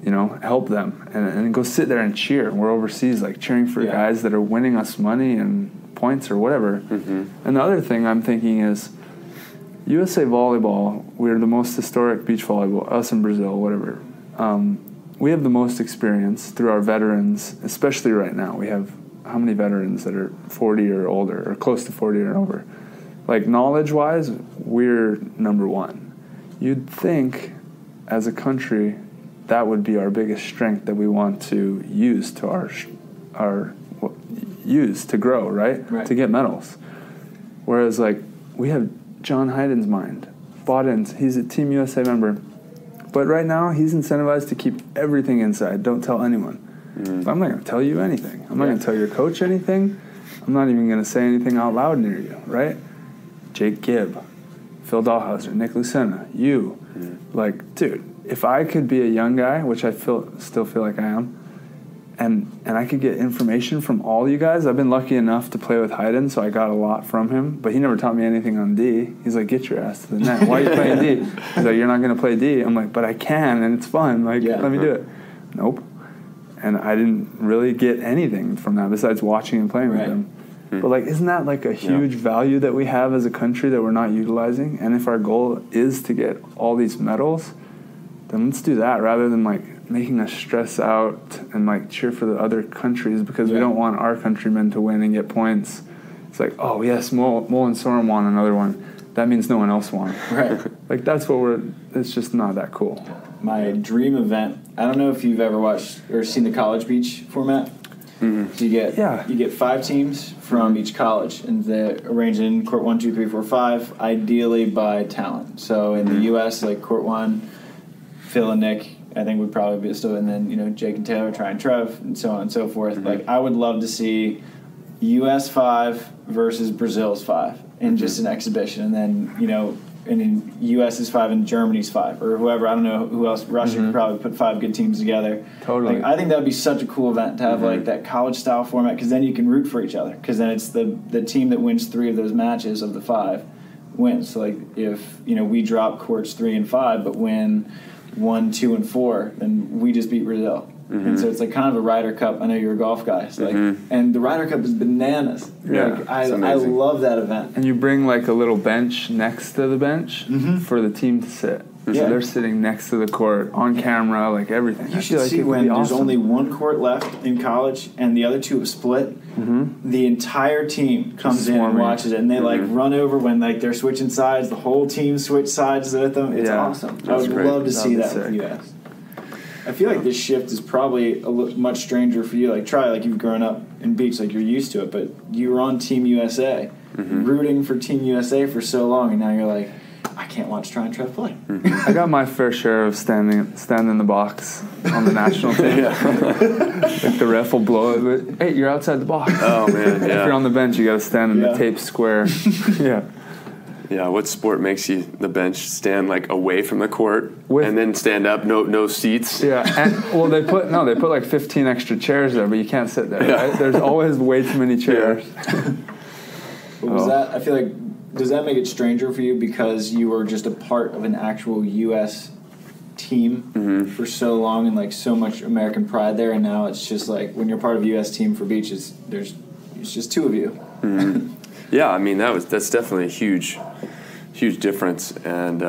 You know, help them and go sit there and cheer. We're overseas, like cheering for guys that are winning us money and points or whatever. And the other thing I'm thinking is, USA Volleyball, we're the most historic beach volleyball, us in Brazil, whatever. We have the most experience through our veterans, especially right now. We have how many veterans that are 40 or older, or close to 40 or over? Like, knowledge-wise, we're number 1. You'd think, as a country, that would be our biggest strength that we want to use to use to grow, right? To get medals. Whereas, like, we have John Hyden's mind. bought in. He's a Team USA member. But right now, he's incentivized to keep everything inside. Don't tell anyone. But I'm not going to tell you anything. I'm not going to tell your coach anything. I'm not even going to say anything out loud near you, right? Jake Gibb, Phil Dahlhauser, Nick Lucena, you. Like, dude, if I could be a young guy, which I still feel like I am, and I could get information from all you guys. I've been lucky enough to play with Hayden, so I got a lot from him. But he never taught me anything on D. He's like, get your ass to the net. Why are you playing D? He's like, you're not going to play D. I'm like, but I can, and it's fun. Like, let me do it. Nope. And I didn't really get anything from that besides watching and playing with him. But, like, isn't that, like, a huge value that we have as a country that we're not utilizing? And if our goal is to get all these medals, then let's do that rather than, like, making us stress out and, like, cheer for the other countries because we don't want our countrymen to win and get points. It's like, oh, yes, Mole and Soren won another one. That means no one else won. Right. Like, that's what it's just not that cool. My dream event, I don't know if you've ever watched or seen the college beach format. So you get 5 teams from each college, and they're arranged in court 1, 2, 3, 4, 5, ideally by talent. So in the U.S., like court 1, Phil and Nick, I think would probably be still, and then Jake and Taylor, Try and Trev, and so on and so forth. Like I would love to see U.S. 5 versus Brazil's 5 in just an exhibition, and then and in U.S.'s 5 and Germany's 5, or whoever. I don't know who else. Russia could probably put 5 good teams together. Totally. Like, I think that would be such a cool event to have like that college-style format, because then you can root for each other, because then it's the team that wins 3 of those matches of the 5 wins. So, like, if, we drop courts 3 and 5 but win 1, 2, and 4, then we just beat Brazil. And so it's like kind of a Ryder Cup. I know you're a golf guy. So and the Ryder Cup is bananas. Yeah, like, I love that event. And you bring like a little bench next to the bench for the team to sit. So they're sitting next to the court on camera, like everything. You should see when there's only 1 court left in college and the other 2 have split. The entire team comes in and watches it, and they like run over when like they're switching sides. The whole team switch sides with them. It's awesome. I would love to see that with you guys. I feel like this shift is probably much stranger for you. Like, you've grown up in beach, like you're used to it, but you were on Team USA, rooting for Team USA for so long, and now you're like, I can't watch Try and Trev play. I got my fair share of standing in the box on the national team. Like the ref will blow it, but, hey, you're outside the box. Oh man! If you're on the bench, you got to stand in the taped square. Yeah, what sport makes you the bench stand like away from the court and then stand up, no seats? Yeah, and they put like 15 extra chairs there, but you can't sit there. Right? There's always way too many chairs. Was that? I feel like, does that make it stranger for you because you were just a part of an actual U.S. team for so long and like so much American pride there, and now it's just like when you're part of a U.S. team for beach, it's just 2 of you. Yeah, I mean that's definitely a huge difference, and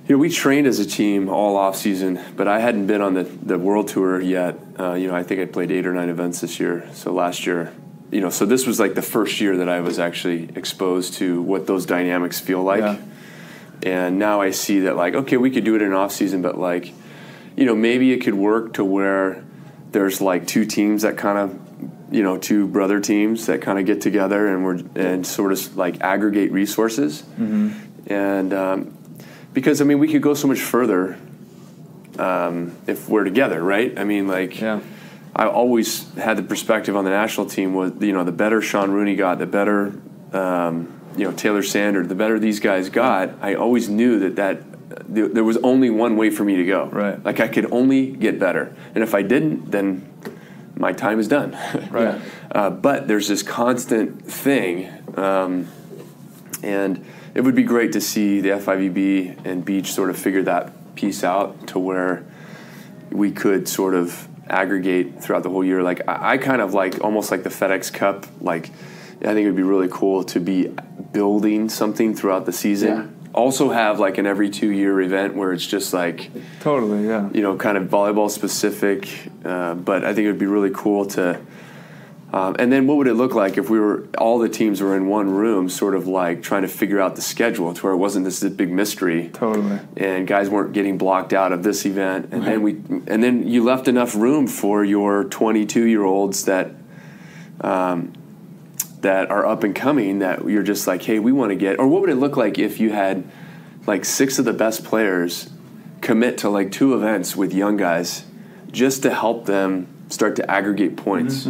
we trained as a team all off season, but I hadn't been on the world tour yet. I think I played 8 or 9 events this year. So last year, so this was like the first year that I was actually exposed to what those dynamics feel like. Yeah. And now I see that, like, okay, we could do it in off season, but like, maybe it could work to where there's like 2 teams that kind of, 2 brother teams that kind of get together and sort of like aggregate resources. And because, I mean, we could go so much further if we're together, right? I mean, like, I always had the perspective on the national team was, the better Sean Rooney got, the better, Taylor Sanders, the better these guys got, I always knew that there was only one way for me to go. Right. Like, I could only get better. And if I didn't, then my time is done. Right. But there's this constant thing, and it would be great to see the FIVB and Beach sort of figure that piece out to where we could sort of aggregate throughout the whole year. Like, I kind of like almost like the FedEx Cup. Like, I think it would be really cool to be building something throughout the season. Yeah. Also have like an every 2-year event where it's just like totally, kind of volleyball specific. But I think it would be really cool to. And then what would it look like if all the teams were in one room, sort of like trying to figure out the schedule to where it wasn't this big mystery. Totally. And guys weren't getting blocked out of this event, and then you left enough room for your 22-year-olds that are up and coming, that you're just like, hey, we want to get. Or what would it look like if you had like 6 of the best players commit to like 2 events with young guys just to help them start to aggregate points.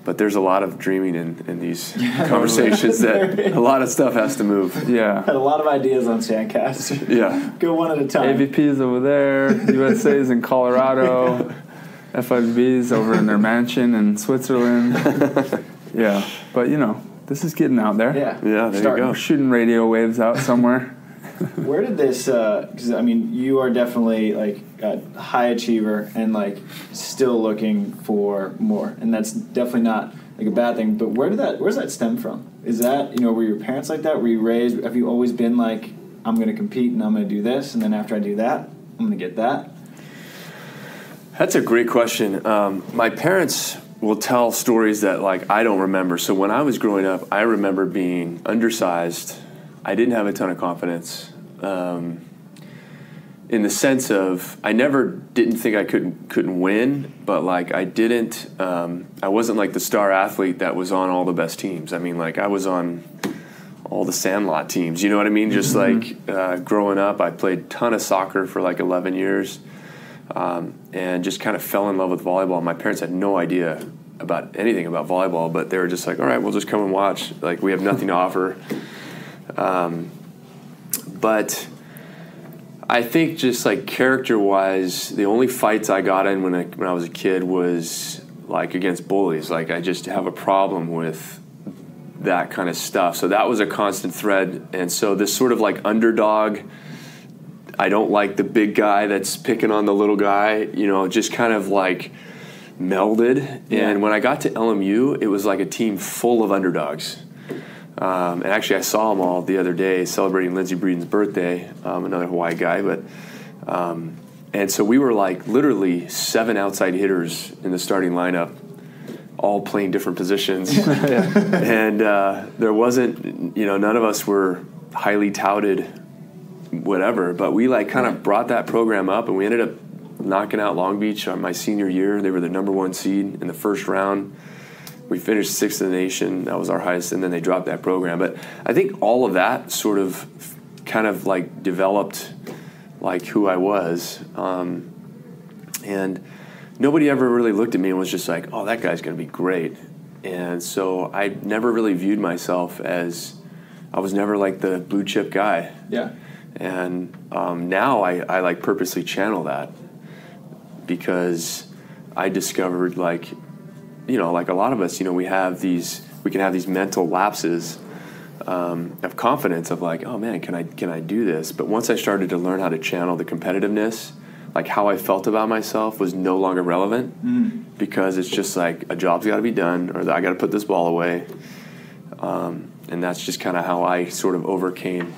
But there's a lot of dreaming in these conversations that a lot of stuff has to move. Yeah. Had a lot of ideas on Sandcast. Yeah. Go one at a time. AVP's over there, USA's in Colorado, FIVB's over in their mansion in Switzerland. Yeah. But, this is getting out there. Yeah. Yeah, there you go. We're shooting radio waves out somewhere. Where did this, because, you are definitely, like, a high achiever and, like, still looking for more. And that's definitely not, like, a bad thing. But where's that stem from? Is that, were your parents like that? Were you raised, have you always been like, I'm going to compete and I'm going to do this, and then after I do that, I'm going to get that? That's a great question. My parents will tell stories that, like, I don't remember. So when I was growing up, I remember being undersized. I didn't have a ton of confidence, in the sense of I didn't think I couldn't win, but like I wasn't like the star athlete that was on all the best teams. I mean, like I was on all the Sandlot teams. You know what I mean? Just like growing up, I played a ton of soccer for like 11 years, and just kind of fell in love with volleyball. My parents had no idea about anything about volleyball, but they were just like, all right, we'll just come and watch. Like we have nothing to offer. But I think just like character-wise, the only fights I got in when I was a kid was like against bullies. Like I just have a problem with that kind of stuff. So that was a constant thread. And so this sort of like underdog, I don't like the big guy that's picking on the little guy, just kind of like melded. Yeah. And when I got to LMU, it was like a team full of underdogs. And actually, I saw them all the other day celebrating Lindsey Breeden's birthday, another Hawaii guy. But and so we were like literally 7 outside hitters in the starting lineup, all playing different positions. And there wasn't, none of us were highly touted, whatever. But we like kind of brought that program up, and we ended up knocking out Long Beach on my senior year. They were the number 1 seed in the first round. We finished 6th in the nation. That was our highest, and then they dropped that program. But I think all of that sort of kind of like developed like who I was. And nobody ever really looked at me and was just like, oh, that guy's going to be great. And so I never really viewed myself as, I was never like the blue chip guy. Yeah. And now I like purposely channel that because I discovered like a lot of us, we can have these mental lapses of confidence of like, oh man, can I do this? But once I started to learn how to channel the competitiveness, like how I felt about myself was no longer relevant because it's just like a job's got to be done or I got to put this ball away. And that's just kind of how I sort of overcame,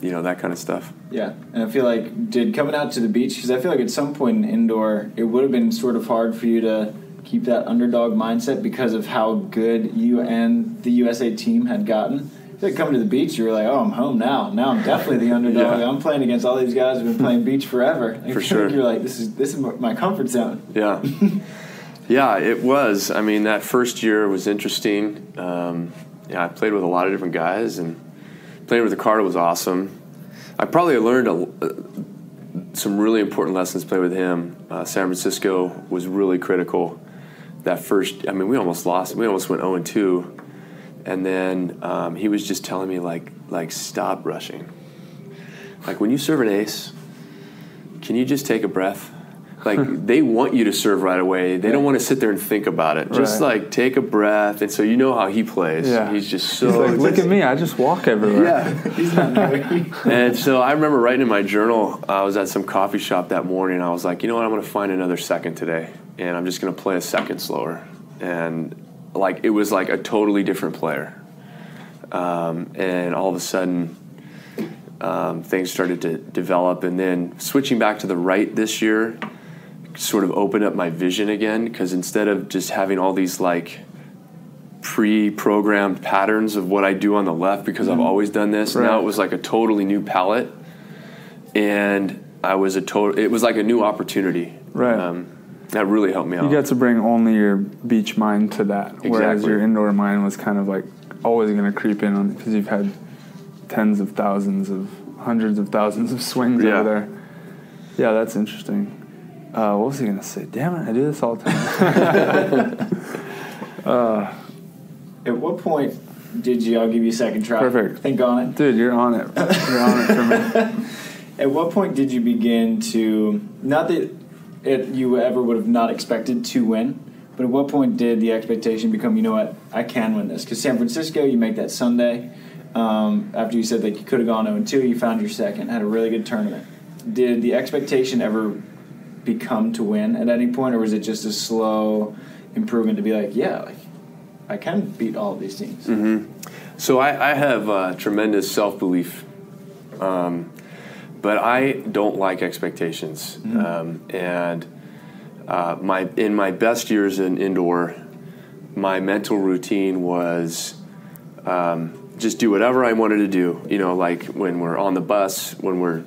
that kind of stuff. Yeah, and I feel like coming out to the beach, because I feel like at some point in indoor, it would have been sort of hard for you to keep that underdog mindset because of how good you and the USA team had gotten. I feel like coming to the beach, you were like, oh, I'm home now. Now I'm definitely the underdog. Yeah. I'm playing against all these guys who've been playing beach forever. For sure. You're like, this is my comfort zone. Yeah. Yeah, it was. I mean, that first year was interesting. I played with a lot of different guys, and playing with Ricardo was awesome. I probably learned some really important lessons playing with him. San Francisco was really critical. That first, we almost lost. We almost went 0-2, and then he was just telling me like stop rushing. Like when you serve an ace, can you just take a breath? Like they want you to serve right away. They don't want to sit there and think about it. Just like take a breath. And so you know how he plays. Yeah. He's just so. He's like, look at me. I just walk everywhere. Yeah. He's not knowing. And so I remember writing in my journal. I was at some coffee shop that morning. I was like, you know what? I'm going to find another second today, and I'm just going to play a second slower. And like it was like a totally different player. And all of a sudden, things started to develop. And then switching back to the right this year sort of opened up my vision again, because instead of just having all these like pre-programmed patterns of what I do on the left because I've always done this, now it was like a totally new palette, and it was like a new opportunity. Right. That really helped me out. You got to bring only your beach mind to that, whereas your indoor mind was kind of like always going to creep in on because you've had tens of thousands of, hundreds of thousands of swings over there. Yeah, that's interesting. What was he going to say? Damn it, I do this all the time. At what point did you, I'll give you a second try. Perfect. Think on it. Dude, you're on it. You're on it for me. At what point did you begin to, not that you ever would have not expected to win, but at what point did the expectation become, you know what, I can win this? Because San Francisco, you make that Sunday. After you said that you could have gone 0-2, you found your second, had a really good tournament. Did the expectation ever become to win at any point, or was it just a slow improvement to be like, yeah, like I can beat all of these teams? Mm-hmm. So I have tremendous self-belief, but I don't like expectations. Mm-hmm. In my best years in indoor, my mental routine was just do whatever I wanted to do. You know, like when we're on the bus, when we're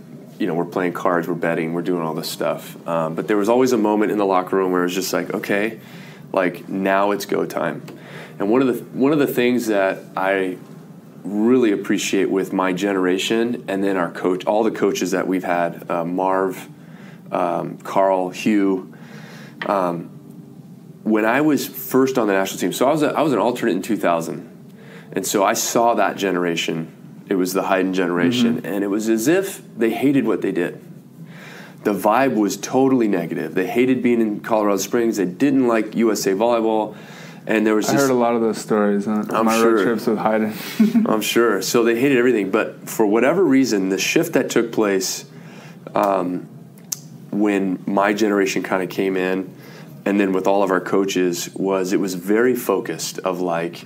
playing cards, we're betting, we're doing all this stuff. But there was always a moment in the locker room where it was just like, okay, like now it's go time. And one of the things that I really appreciate with my generation, and then our coach, all the coaches that we've had, Marv, Carl, Hugh. When I was first on the national team, so I was an alternate in 2000. And so I saw that generation. It was the Hayden generation. Mm-hmm. And it was as if they hated what they did. The vibe was totally negative. They hated being in Colorado Springs. They didn't like USA Volleyball. And there was I heard a lot of those stories on my road trips with Hayden. I'm sure. So they hated everything. But for whatever reason, the shift that took place when my generation kind of came in, and then with all of our coaches, it was very focused of like,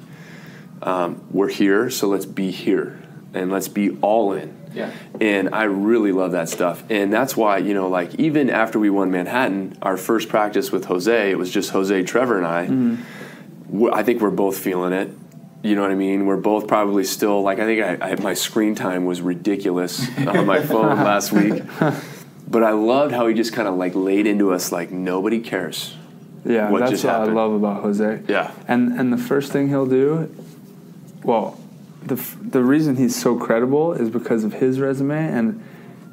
we're here, so let's be here, and let's be all in. Yeah. And I really love that stuff. And that's why, like even after we won Manhattan, our first practice with Jose, it was just Jose, Trevor, and I. Mm-hmm. I think we're both feeling it. You know what I mean? We're both probably still, like, I think my screen time was ridiculous on my phone last week. But I loved how he just kind of like laid into us like nobody cares. Yeah, what that's just what happened. I love about Jose. Yeah. And the first thing he'll do, well, the reason he's so credible is because of his resume, and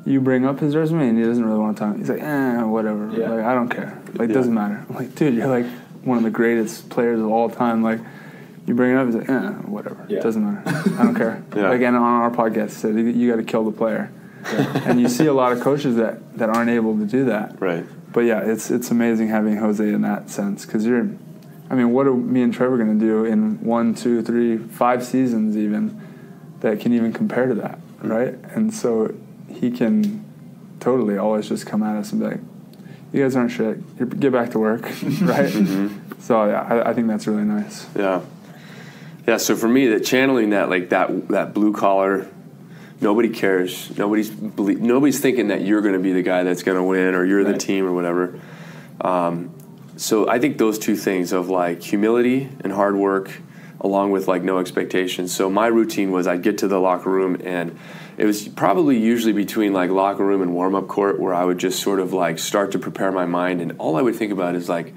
you bring up his resume and he doesn't really want to talk. He's like, whatever. Yeah. Like, I don't care. Like, doesn't matter. I'm like, dude, you're like one of the greatest players of all time. Like, you bring it up, he's like, whatever. Yeah. Doesn't matter. I don't care. Yeah. Like, and on our podcast, he said, you got to kill the player. Yeah. And you see a lot of coaches that aren't able to do that. Right. But yeah, it's amazing having Jose in that sense, because what are me and Trevor going to do in 1, 2, 3, 5 seasons even that can even compare to that, right? And so he can totally always just come at us and be like, you guys aren't shit. Get back to work, right? Mm-hmm. So yeah, I think that's really nice. Yeah. Yeah, so for me, that channeling that, like that blue collar, nobody cares. Nobody's thinking that you're going to be the guy that's going to win, or you're the team or whatever. So I think those two things of like humility and hard work, along with like no expectations. So my routine was I'd get to the locker room, and it was probably usually between like locker room and warm-up court where I would just sort of like start to prepare my mind, and all I would think about is like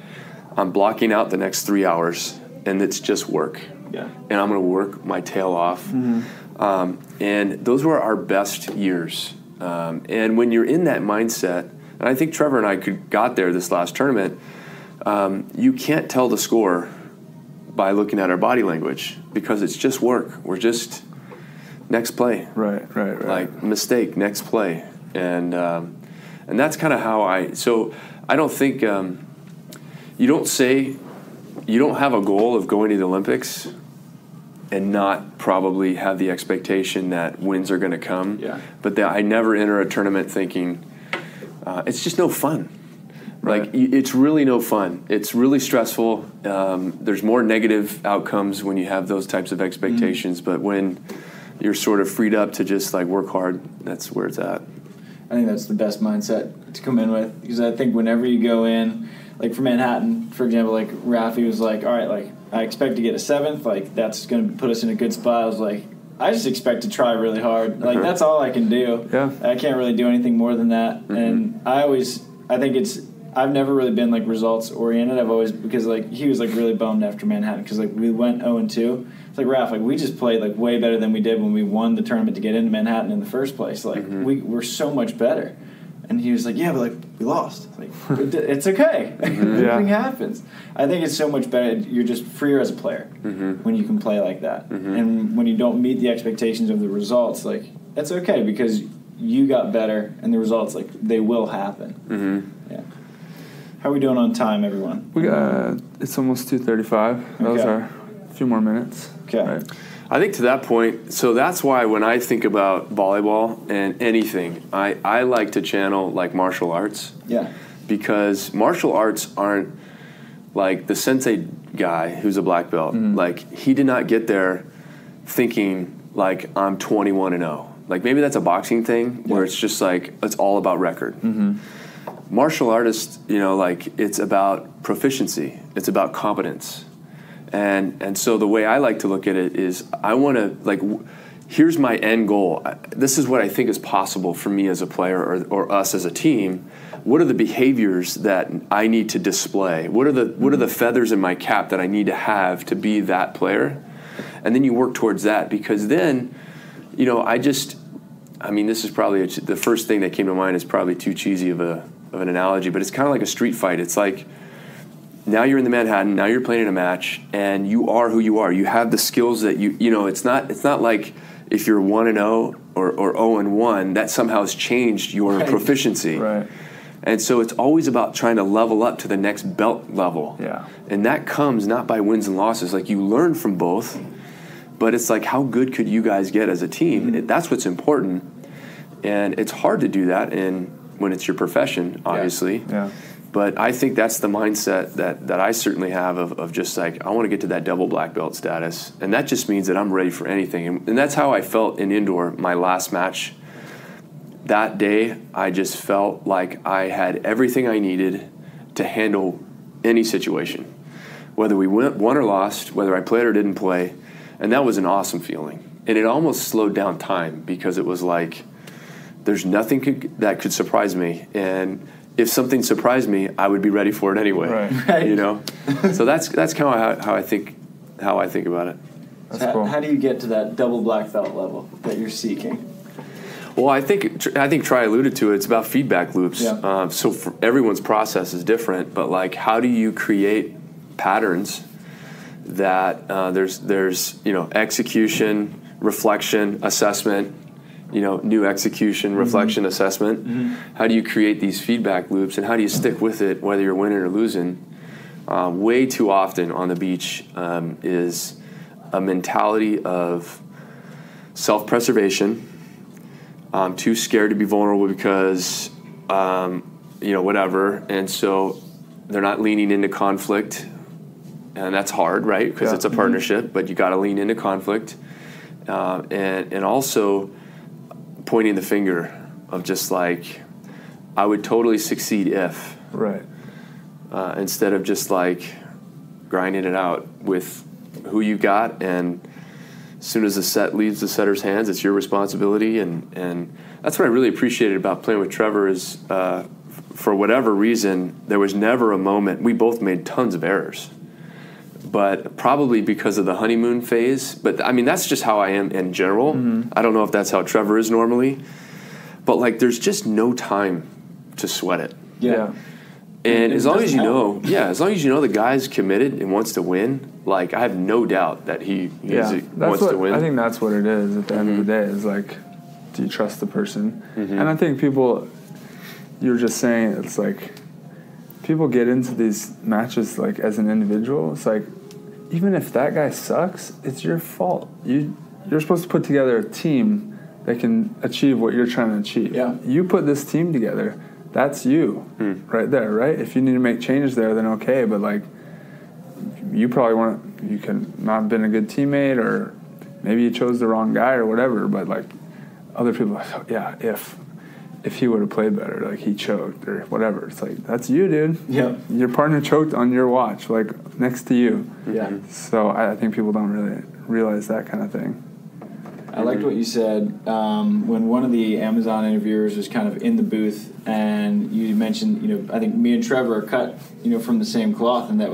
I'm blocking out the next 3 hours, and it's just work. Yeah. And I'm going to work my tail off. Mm-hmm. And those were our best years. And when you're in that mindset, and I think Trevor and I got there this last tournament, you can't tell the score by looking at our body language because it's just work. We're just next play. Right. Like mistake, next play. And that's kind of how so I don't think, you don't have a goal of going to the Olympics and not probably have the expectation that wins are going to come. Yeah. But I never enter a tournament thinking, it's just no fun. Right. Like, it's really no fun. It's really stressful. There's more negative outcomes when you have those types of expectations. Mm-hmm. But when you're sort of freed up to just, like, work hard, that's where it's at. I think that's the best mindset to come in with, because I think whenever you go in, like for Manhattan, for example, like Rafi was like, all right, like, I expect to get a 7th. Like, that's going to put us in a good spot. I was like, I just expect to try really hard. Like, that's all I can do. Yeah. I can't really do anything more than that. Mm-hmm. And I think I've never really been like results oriented. I've always, because like he was like really bummed after Manhattan because like we went 0-2. It's like, Raph, like we just played like way better than we did when we won the tournament to get into Manhattan in the first place. Like we're so much better. And he was like, yeah, but like we lost. Like it's okay. Everything happens. I think it's so much better. You're just freer as a player when you can play like that. And when you don't meet the expectations of the results, like that's okay because you got better and the results, like they will happen. Yeah. How are we doing on time, everyone? We got it's almost 2:35. That was our few more minutes. Okay. Right. I think to that point, so that's why when I think about volleyball and anything, I like to channel like martial arts. Yeah. Because martial arts aren't like the sensei guy who's a black belt. Like he did not get there thinking like I'm 21-0. Like maybe that's a boxing thing where it's just like it's all about record. Martial artists, you know, like it's about proficiency. It's about competence. And so the way I like to look at it is I want to, like, here's my end goal. This is what I think is possible for me as a player or us as a team. What are the behaviors that I need to display? What are the feathers in my cap that I need to have to be that player? And then you work towards that because then, you know, I mean, this is probably the first thing that came to mind is probably too cheesy of an analogy, but it's kind of like a street fight. It's like, now you're in the Manhattan, now you're playing in a match, and you are who you are. You have the skills that you know, it's not like if you're 1-0 or 0-1, that somehow has changed your proficiency. Right. And so it's always about trying to level up to the next belt level. Yeah. And that comes not by wins and losses. Like you learn from both, but it's like how good could you guys get as a team? That's what's important. And it's hard to do that when it's your profession, obviously. Yeah. But I think that's the mindset that I certainly have of just like, I want to get to that double black belt status. And that just means that I'm ready for anything. And that's how I felt in indoor my last match. That day, I just felt like I had everything I needed to handle any situation. Whether we won or lost, whether I played or didn't play. And that was an awesome feeling. And it almost slowed down time because it was like, there's nothing that could surprise me. And if something surprised me, I would be ready for it anyway. Right. You know, so that's kind of how I think about it. That's cool. How do you get to that double black belt level that you're seeking? Well, I think Tri alluded to it. It's about feedback loops. Yeah. So for everyone's process is different, but like, how do you create patterns that there's you know, execution, reflection, assessment. You know, new execution, reflection, assessment. How do you create these feedback loops, and how do you stick with it, whether you're winning or losing? Way too often on the beach is a mentality of self-preservation. I'm too scared to be vulnerable because, you know, whatever. And so they're not leaning into conflict. And that's hard, right? Because it's a partnership, but you got to lean into conflict. And also pointing the finger of just like, I would totally succeed if. Right. Instead of just like grinding it out with who you got, and as soon as the set leaves the setter's hands, it's your responsibility. And that's what I really appreciated about playing with Trevor is, for whatever reason, there was never a moment. We both made tons of errors, but probably because of the honeymoon phase. But I mean, that's just how I am in general. I don't know if that's how Trevor is normally, but like, there's just no time to sweat it. Yeah. And as long as you know, the guy's committed and wants to win, like I have no doubt that he wants to win. I think that's what it is at the end of the day is like, do you trust the person? And I think people, you're just saying, it's like, people get into these matches like as an individual. It's like, even if that guy sucks, it's your fault. You're supposed to put together a team that can achieve what you're trying to achieve. Yeah. You put this team together. That's you right there, right? If you need to make changes there, then okay. But like, you probably you could not have been a good teammate, or maybe you chose the wrong guy or whatever. But like, other people are like, yeah, if he would have played better, like he choked or whatever. It's like, that's you, dude. Yeah. Your partner choked on your watch, like next to you. Yeah. So I think people don't really realize that kind of thing. I liked what you said when one of the Amazon interviewers was kind of in the booth, and you mentioned, I think me and Trevor are cut, from the same cloth, and that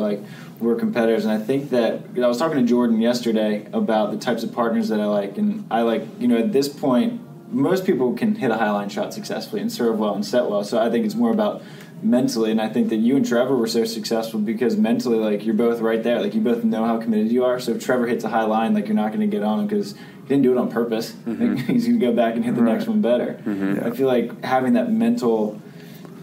we're competitors. And I think that I was talking to Jordan yesterday about the types of partners that I like, and I like, at this point, most people can hit a highline shot successfully and serve well and set well. So I think it's more about mentally, and I think that you and Trevor were so successful because mentally, you're both right there. You both know how committed you are. So if Trevor hits a high line, you're not going to get on him because he didn't do it on purpose. Mm-hmm. He's going to go back and hit the next one better. Mm-hmm. Yeah. I feel like having that mental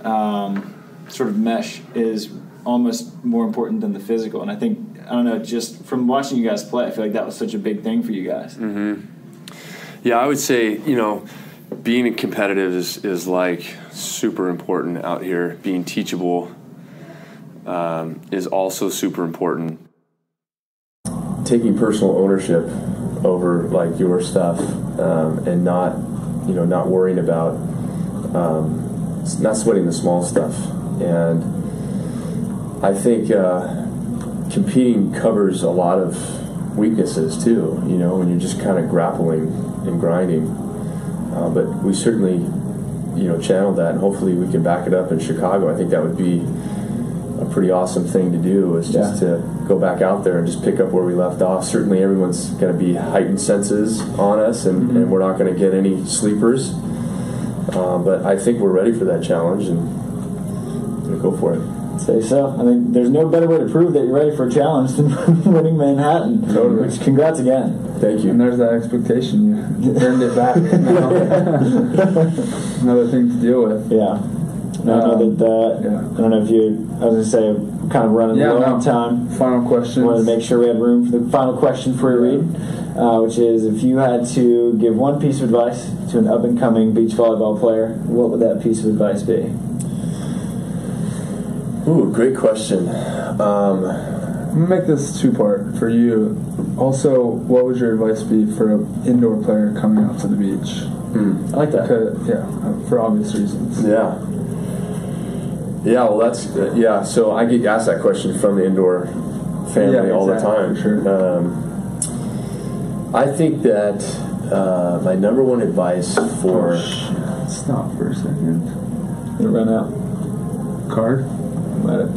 sort of mesh is almost more important than the physical. And I think, I don't know, just from watching you guys play, I feel like that was such a big thing for you guys. Mm-hmm. Yeah, I would say, being competitive is super important out here. Being teachable is also super important. Taking personal ownership over your stuff and not worrying about not sweating the small stuff. And I think competing covers a lot of weaknesses too, when you're just kind of grappling and grinding. But we certainly, channel that, and hopefully we can back it up in Chicago. I think that would be a pretty awesome thing to do, is just to go back out there and just pick up where we left off. Certainly everyone's going to be heightened senses on us, and we're not going to get any sleepers. But I think we're ready for that challenge, and go for it. Say so. I think there's no better way to prove that you're ready for a challenge than winning Manhattan. Totally. Which, congrats again. Thank you. And there's that expectation. You earned it back. Another thing to deal with. Yeah. No, I know that. I don't know if you. I was going to say, kind of running low on time. Final question. Wanted to make sure we had room for the final question for you, Reid, which is, if you had to give one piece of advice to an up and coming beach volleyball player, what would that piece of advice be? Ooh, great question. I'm going to make this two-part for you. Also, what would your advice be for an indoor player coming out to the beach? I like that. For obvious reasons. Yeah. Yeah, well, that's, so I get asked that question from the indoor family all the time. For sure. I think that my number one advice for... Stop for a second. It'll run out. Card? Card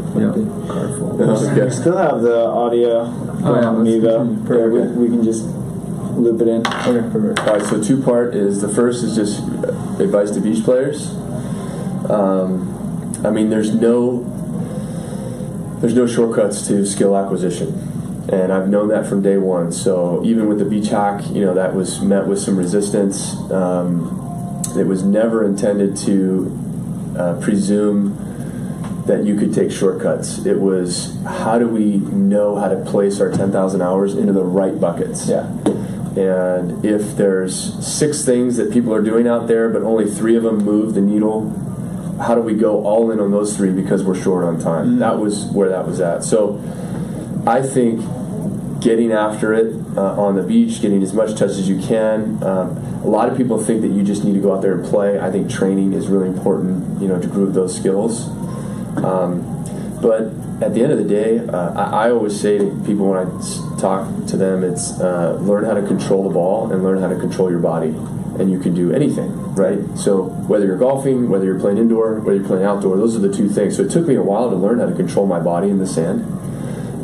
full. Okay. We still have the audio on Mevo. Perfect. We can just loop it in. Okay, perfect. All right, so two-part is, the first is just advice to beach players. There's no shortcuts to skill acquisition, and I've known that from day one. So even with the beach hack, that was met with some resistance. It was never intended to presume that you could take shortcuts. It was, how do we know how to place our 10,000 hours into the right buckets? Yeah. And if there's 6 things that people are doing out there, but only 3 of them move the needle, how do we go all in on those 3 because we're short on time? That was where that was at. So I think getting after it on the beach, getting as much touch as you can. A lot of people think that you just need to go out there and play. I think training is really important, to groove those skills. But at the end of the day, I always say to people when I talk to them, it's learn how to control the ball and learn how to control your body, and you can do anything, right? So whether you're golfing, whether you're playing indoor, whether you're playing outdoor, those are the 2 things. So it took me a while to learn how to control my body in the sand,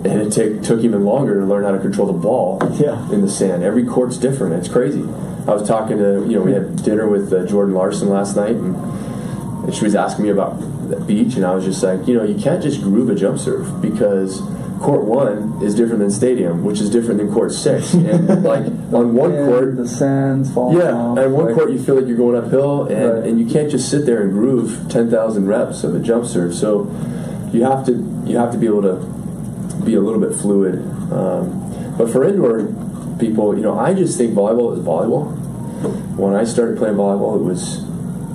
and it took even longer to learn how to control the ball in the sand. Every court's different. It's crazy. I was talking to, we had dinner with Jordan Larson last night, and she was asking me about the beach, and I was just like, you can't just groove a jump serve, because court 1 is different than stadium, which is different than court 6. And on one court, the sands fall off. And one court you feel like you're going uphill, and you can't just sit there and groove 10,000 reps of a jump serve. So you have to be able to be a little bit fluid. But for indoor people, I just think volleyball is volleyball. When I started playing volleyball,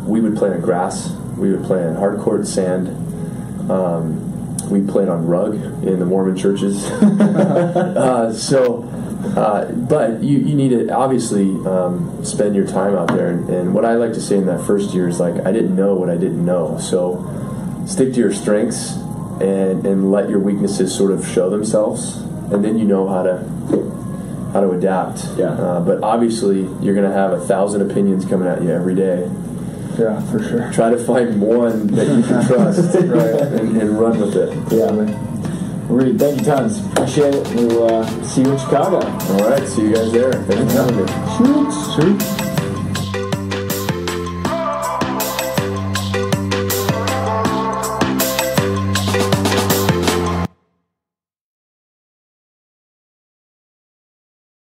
we would play on grass. We would play on hard court sand. We played on rug in the Mormon churches. But you need to obviously spend your time out there. And what I like to say in that first year is, I didn't know what I didn't know. So stick to your strengths and let your weaknesses sort of show themselves. And then you know how to adapt. Yeah. But obviously, you're going to have 1,000 opinions coming at you every day. Yeah, for sure. Try to find one that you can trust, and run with it. Yeah. Reid, thank you tons. Appreciate it. We'll see you in Chicago. All right, see you guys there. Thanks for having me. Shoot.